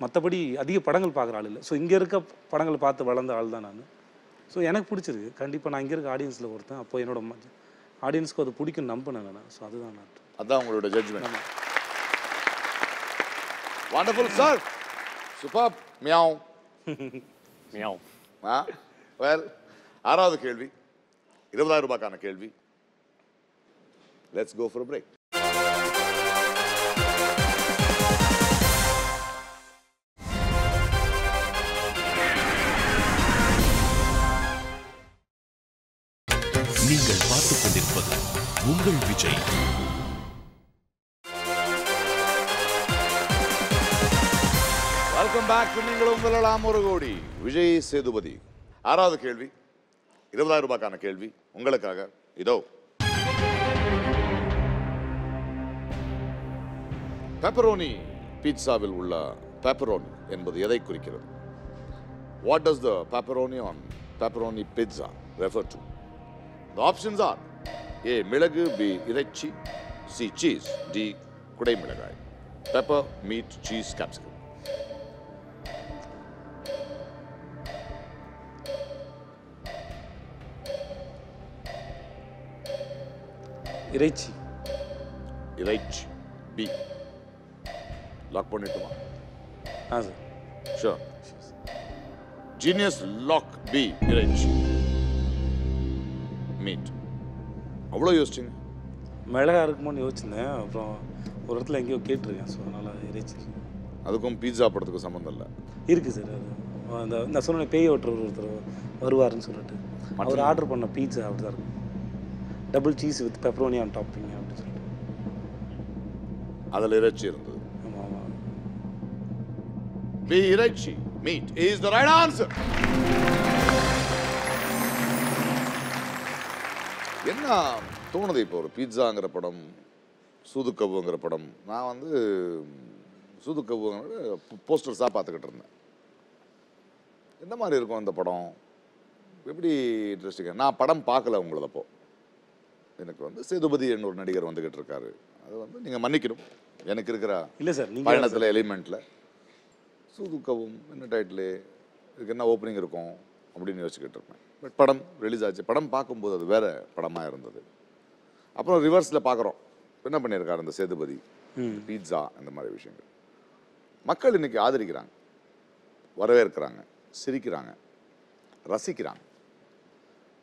மற்றபடி அதிக படங்கள் பார்க்குற ஆள் இல்லை. ஸோ இங்கே இருக்க படங்கள் பார்த்து வளர்ந்த ஆள் தான் நான். ஸோ எனக்கு பிடிச்சிருக்கு. கண்டிப்பாக நான் இங்கே இருக்க ஆடியன்ஸில் ஒருத்தன். அப்போ என்னோட ஆடியன்ஸ்க்கு அது பிடிக்கும் நம்பினேன் நான். ஸோ அதுதான் நான். அதான் உங்களோட judgement. Wonderful sir, super. Meow meow. Well, 6வது கேள்வி 20,000 ரூபாய்க்கான கேள்வி. Let's go for a break. நீங்கள் பார்த்துக் கொண்டிருப்பது உங்கள் விஜய். Welcome back. நீங்களும் வெல்லலாம் ஒரு கோடி. விஜய் சேதுபதி. 6வது கேள்வி 20,000 ரூபாய்க்கான கேள்வி உங்களுக்காக இதோ. பெப்பரோனி பீட்சாவில் உள்ள பெப்பரோனி என்பது எதை குறிக்கிறது? What does the pepperoni on pepperoni pizza refer to? The options are A. மிளகு, B. இறைச்சி, C. cheese, D. குடை மிளகாய். Pepper, meat, cheese, capsicum. இறைச்சி. இறைச்சி B. லாக் பண்ணிட்டுமா? Sir. Sure. Genius lock B. இறைச்சி. மீட். அவ்வளோ யோசிச்சிங்க? மிளகா இருக்குமோன்னு யோசிச்சிருந்தேன். அப்புறம் ஒரு இடத்துல எங்கேயோ கேட்டிருக்கேன். ஸோ அதனால் இறைச்சி. அதுக்கும் பீட்சா படத்துக்கும் சம்மந்தம் இல்லை. இருக்குது சார். அது அந்த நான் சொன்ன பேய் ஓட்டுறவர் ஒருத்தர் வருவாருன்னு சொல்லிட்டு அவர் ஆர்டர் பண்ண பீட்சா அப்படி தான் இருக்கும். Double cheese with pepperoni on topping அப்படின்னு சொல்லிட்டு அதில் இறைச்சி இருந்தது. ஆமாம் ஆமாம். B. இறைச்சி, meat is the right answer. என்ன தோணுது இப்போ ஒரு பீட்சாங்கிற படம், சூதுக்கவுங்கிற படம், நான் வந்து சூதுக்கவுங்கிற போஸ்டர்ஸாக பார்த்துக்கிட்டு இருந்தேன். எந்த மாதிரி இருக்கும் அந்த படம், எப்படி இன்ட்ரெஸ்டிங்காக? நான் படம் பார்க்கல உங்களதப்போ. எனக்கு வந்து சேதுபதி என்ன ஒரு நடிகர் வந்துக்கிட்டு இருக்காரு, அது வந்து நீங்கள் மன்னிக்கணும், எனக்கு இருக்கிற இல்லை சார் பயணத்தில் எலிமெண்ட்டில் சூதுக்கவும் என்ன டைட்டிலு, இதுக்கு என்ன ஓப்பனிங் இருக்கும் அப்படின்னு யோசிச்சுக்கிட்டு இருப்பேன். பட் படம் ரிலீஸ் ஆச்சு, படம் பார்க்கும்போது அது வேறு படமாக இருந்தது. அப்புறம் ரிவர்ஸில் பார்க்குறோம் என்ன பண்ணியிருக்காரு அந்த சேதுபதி, பீட்சா, இந்த மாதிரி விஷயங்கள் மக்கள் இன்னைக்கு ஆதரிக்கிறாங்க, வரவேற்கிறாங்க, சிரிக்கிறாங்க, ரசிக்கிறாங்க.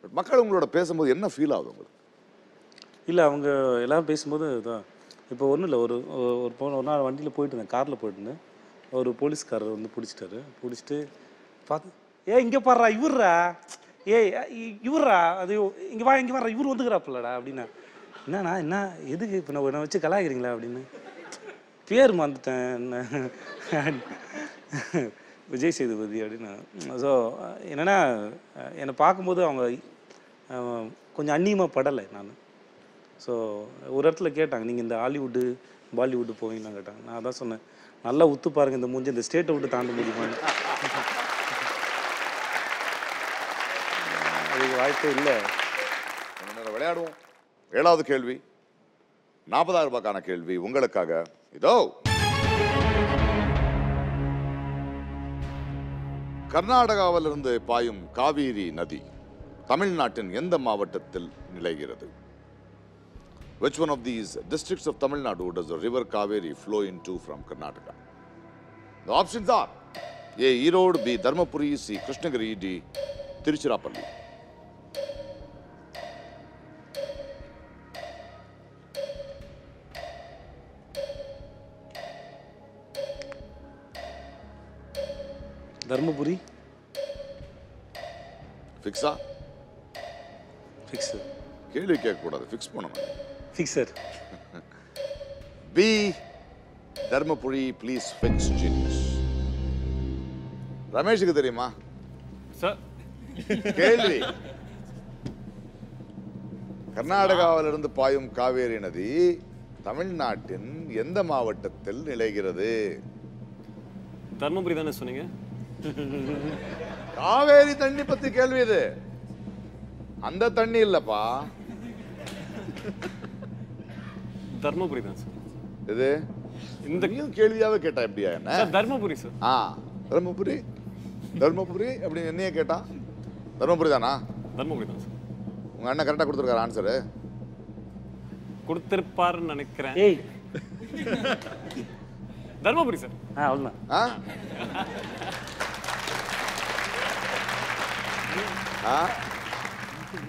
பட் மக்கள் உங்களோட பேசும்போது என்ன ஃபீல் ஆகுது உங்களுக்கு? இல்லை அவங்க எல்லோரும் பேசும்போது இதான். இப்போ ஒன்றும் இல்லை, ஒரு நாள் வண்டியில் போயிட்டு இருந்தேன், காரில் போயிட்டு இருந்தேன். ஒரு போலீஸ்காரர் வந்து பிடிச்சிட்டு பார்த்து, இங்கே பாடுறா இவர்ரா, இவர்ரா, அது இங்கே வர்றா இவர் வந்துக்கிறாப்பில்லடா அப்படின்னா, என்னண்ணா என்ன எதுக்கு இப்போ நான் வச்சு கலாய்க்கிறீங்களா அப்படின்னு. பேர் மறந்துட்டேன், விஜய் சேதுபதி அப்படின்னா. ஸோ என்னென்னா என்னை பார்க்கும்போது அவங்க கொஞ்சம் அந்நியமாக படலை நான். ஸோ ஒரு இடத்துல கேட்டாங்க, நீங்கள் இந்த ஹாலிவுட்டு பாலிவுட்டு போவீங்கன்னு கேட்டாங்க. நான் அதான் சொன்னேன், நல்லா உத்து பாருங்கள் இந்த மூஞ்சி, இந்த ஸ்டேட்டை விட்டு தாண்ட முடியுமான்னு. அதுக்கு வாய்ப்பே இல்லை. விளையாடுவோம். 7வது கேள்வி 40,000 ரூபாய்க்கான கேள்வி உங்களுக்காக இதோ. கர்நாடகாவிலிருந்து பாயும் காவிரி நதி தமிழ்நாட்டின் எந்த மாவட்டத்தில் நிலைகிறது? Which one of these districts of Tamil Nadu does the river Kaveri flow into from Karnataka? The options are A. Erode, B. Dharmapuri, C. Krishnagiri, D. Tiruchirappalli. Dharmapuri. ஃபிக்ஸா? ஃபிக்ஸ். கேள்வி கேட்கக்கூடாது, ஃபிக்ஸ் பண்ணணும். Fixer. B. Dharmapuri, please fix genius. ரமேஷுக்கு தெரியுமா சார்? கேள்வி. கர்நாடகாவிலிருந்து பாயும் காவேரி நதி தமிழ்நாட்டின் எந்த மாவட்டத்தில் நிலைகிறது? தர்மபுரி தானே சொன்னீங்க? காவேரி தண்ணி பத்தி கேள்வி இது. அந்த தண்ணி இல்லப்பா, தர்மபுரி தான் சார். இது இந்த கேள்வியாவே கேட்டா எப்படியா என்ன? தர்மபுரி சார். தர்மபுரி தர்மபுரி அப்படின்னு என்னையே கேட்டா தர்மபுரி தானா? தர்மபுரி தான் சார். உங்க அண்ணன் கரெக்டா கொடுத்துருக்காரு ஆன்சரு? கொடுத்திருப்பாருன்னு நினைக்கிறேன். ஏய் தர்மபுரி சார். அவ்வளோதான்.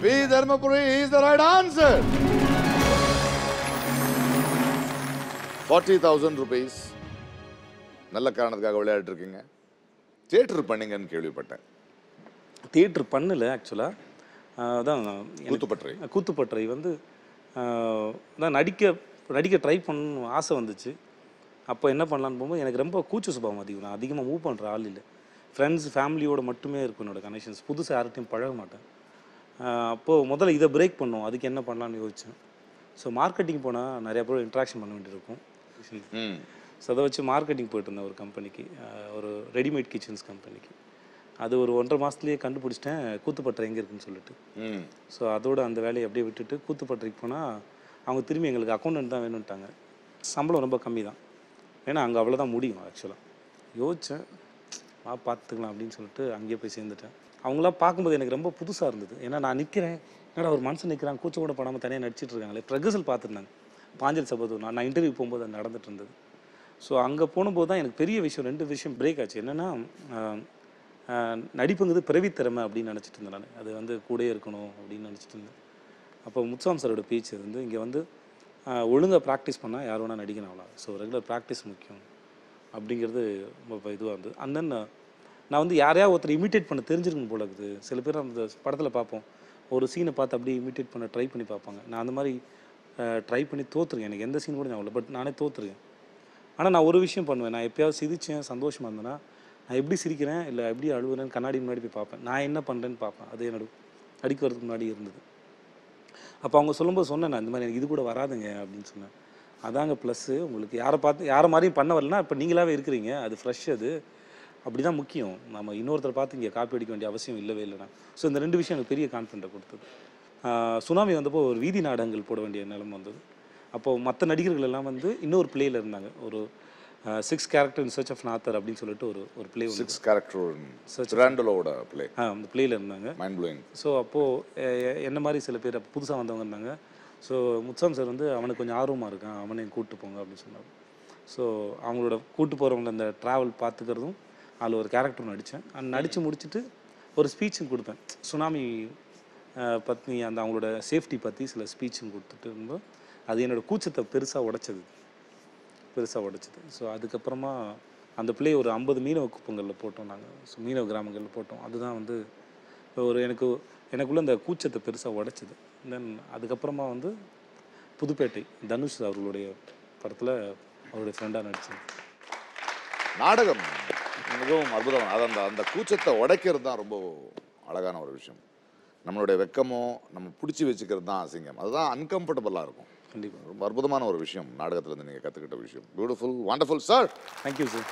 B. Dharmapuri is the right answer. 40,000 rupees. நல்ல காரணத்துக்காக விளையாட்டு இருக்கீங்க. தியேட்டர் பண்ணீங்கன்னு கேள்விப்பட்டேன். தியேட்டர் பண்ணல ஆக்சுவலாக. அதான் கூத்துப்பற்றை வந்து நான் நடிக்க ட்ரை பண்ணணும் ஆசை வந்துச்சு. அப்போ என்ன பண்ணலான்னு போகும்போது எனக்கு ரொம்ப கூச்ச சுபாவம் அதிகம். நான் அதிகமாக மூவ் பண்ணுற ஆள் இல்லை. ஃப்ரெண்ட்ஸ் ஃபேமிலியோடு மட்டுமே இருக்கும் என்னோடய கனெக்ஷன்ஸ். புதுசாக யார்கிட்டையும் பழக மாட்டேன். அப்போது முதல்ல இதை பிரேக் பண்ணோம். அதுக்கு என்ன பண்ணலான்னு யோசித்தேன். ஸோ மார்க்கெட்டிங் போனால் நிறையா பேர் இன்ட்ராக்ஷன் பண்ண வேண்டியிருக்கும். ஸோ அதை வச்சு மார்க்கெட்டிங் போயிட்டு இருந்தேன் ஒரு கம்பெனிக்கு, ஒரு ரெடிமேட் கிச்சன்ஸ் கம்பெனிக்கு. அது ஒரு 1.5 மாதத்துலேயே கண்டுபிடிச்சிட்டேன் கூத்துப்பற்றை எங்கே இருக்குன்னு சொல்லிட்டு. ஸோ அதோடு அந்த வேலையை அப்படியே விட்டுட்டு கூத்துப்பற்றைக்கு போனால் அவங்க திரும்பி எங்களுக்கு அக்கௌண்டன்ட் தான் வேணும்ட்டாங்க. சம்பளம் ரொம்ப கம்மி தான், ஏன்னா அங்கே அவ்வளோதான் முடியும். ஆக்சுவலாக யோசித்தேன், பார்த்துக்கலாம் அப்படின்னு சொல்லிட்டு அங்கேயே போய் சேர்ந்துட்டேன். அவங்களாம் பார்க்கும்போது எனக்கு ரொம்ப புதுசாக இருந்தது. ஏன்னா நான் நிற்கிறேன், என்னடா ஒரு மனுஷன் நிற்கிறான், கூச்ச கூட படாமல் தனியாக நடிச்சிட்டு இருக்காங்களே. ப்ரெகசல் பார்த்துருந்தாங்க பாஞ்சல் சபதூர். நான் இன்டர்வியூ போகும்போது அது நடந்துட்டு இருந்தது. ஸோ அங்கே போகும்போது தான் எனக்கு பெரிய விஷயம் 2 விஷயம் பிரேக் ஆச்சு. என்னென்னா நடிப்புங்கிறது பிறவித்திறமை அப்படின்னு நினச்சிட்டு இருந்தேன் நான். அது வந்து கூட இருக்கணும் அப்படின்னு நினச்சிட்டு இருந்தேன். அப்போ முத்துசாமி சாரோட பேச்சு வந்து இங்கே வந்து ஒழுங்காக ப்ராக்டிஸ் பண்ணால் யார் வேணால் நடிக்கணும் அவ்வளோ. ஸோ ரெகுலர் ப்ராக்டிஸ் முக்கியம் அப்படிங்கிறது ரொம்ப இதுவாக இருந்தது. அண்ட் தென் நான் வந்து யாரையா ஒருத்தர் இமிட்டேட் பண்ண தெரிஞ்சிருக்கணும் போல இருக்குது. சில பேர் அந்த படத்தில் பார்ப்போம், ஒரு சீனை பார்த்து அப்படியே இமிட்டேட் பண்ண ட்ரை பண்ணி பார்ப்பாங்க. நான் அந்த மாதிரி ட்ரை பண்ணி தோற்றுருக்கேன். எனக்கு எந்த சீன் கூட ஞாபகம் இல்லை, பட் நானே தோற்றுருக்கேன். ஆனால் நான் ஒரு விஷயம் பண்ணுவேன், நான் எப்போயாவது சிரித்தேன் சந்தோஷமாக இருந்தேன்னா நான் எப்படி சிரிக்கிறேன் இல்லை எப்படி அழுகுறேன்னு கண்ணாடி முன்னாடி போய் பார்ப்பேன். நான் என்ன பண்ணுறேன்னு பார்ப்பேன். அது என்னோட அடிக்க வரதுக்கு முன்னாடி இருந்தது. அப்போ அவங்க சொல்லும்போது சொன்னேன், நான் இந்த மாதிரி எனக்கு இது கூட வராதுங்க அப்படின்னு சொன்னேன். அதாங்க ப்ளஸ்ஸு, உங்களுக்கு யாரை மாதிரியும் பண்ண வரலன்னா இப்போ நீங்களாவே இருக்கிறீங்க, அது ஃப்ரெஷ். அது அப்படி தான் முக்கியம். நம்ம இன்னொருத்தரை பார்த்து இங்கே காப்பி அடிக்க வேண்டிய அவசியம் இல்லவே இல்லைனா. ஸோ இந்த 2 விஷயம் எனக்கு பெரிய கான்ஃபிடென்ட்டை கொடுத்தது. சுனாமி வந்தப்போ ஒரு வீதி நாடகங்கள் போட வேண்டிய நிலைமை வந்தது. அப்போது மற்ற நடிகர்கள் எல்லாம் வந்து இன்னொரு பிளேயில் இருந்தாங்க. ஒரு 6 கேரக்டர் இன் சர்ச் ஆஃப் நாத்தர் அப்படின்னு சொல்லிட்டு ஒரு பிளே. 6 character play. அந்த பிளேயில் இருந்தாங்க. Mind blowing. ஸோ அப்போது என்ன மாதிரி சில பேர் புதுசாக வந்தவங்க இருந்தாங்க. ஸோ முத்துசாமி சார் வந்து அவனுக்கு கொஞ்சம் ஆர்வமாக இருக்கான், அவனையும் கூப்பிட்டு போங்க அப்படின்னு சொன்னார். ஸோ அவங்களோட கூப்பிட்டு போகிறவங்க அந்த ட்ராவல் பார்த்துக்கிறதும் அதில் ஒரு கேரக்டர் நடித்தேன். நடித்து முடிச்சுட்டு ஒரு ஸ்பீச்சும் கொடுப்பேன். சுனாமி பற்றி அந்த அவங்களோட சேஃப்டி பற்றி சில ஸ்பீச்சும் கொடுத்துட்டு இருந்தோம். அது என்னோடய கூச்சத்தை பெருசாக உடைச்சது. ஸோ அதுக்கப்புறமா அந்த பிளே ஒரு 50 மீனவ குப்பங்களில் போட்டோம் நாங்கள். ஸோ மீனவ கிராமங்களில் போட்டோம். அதுதான் வந்து ஒரு எனக்குள்ளே அந்த கூச்சத்தை பெருசாக உடைச்சிது. தென் அதுக்கப்புறமா வந்து புதுப்பேட்டை தனுஷ் அவர்களுடைய படத்தில் அவருடைய ஃப்ரெண்டாக நடித்தேன். நாடகம் மிகவும் அற்புதம். அது அந்த கூச்சத்தை உடைக்கிறது தான் ரொம்ப அழகான ஒரு விஷயம். நம்மளுடைய வெக்கமோ நம்ம பிடிச்சி வச்சுக்கிறது தான் அசிங்கம். அதுதான் அன்கம்ஃபர்டபுளாக இருக்கும். கண்டிப்பாக ரொம்ப அற்புதமான ஒரு விஷயம் நாடகத்தில் இருந்து நீங்கள் கற்றுக்கிட்ட விஷயம். Beautiful, wonderful sir. Thank you sir.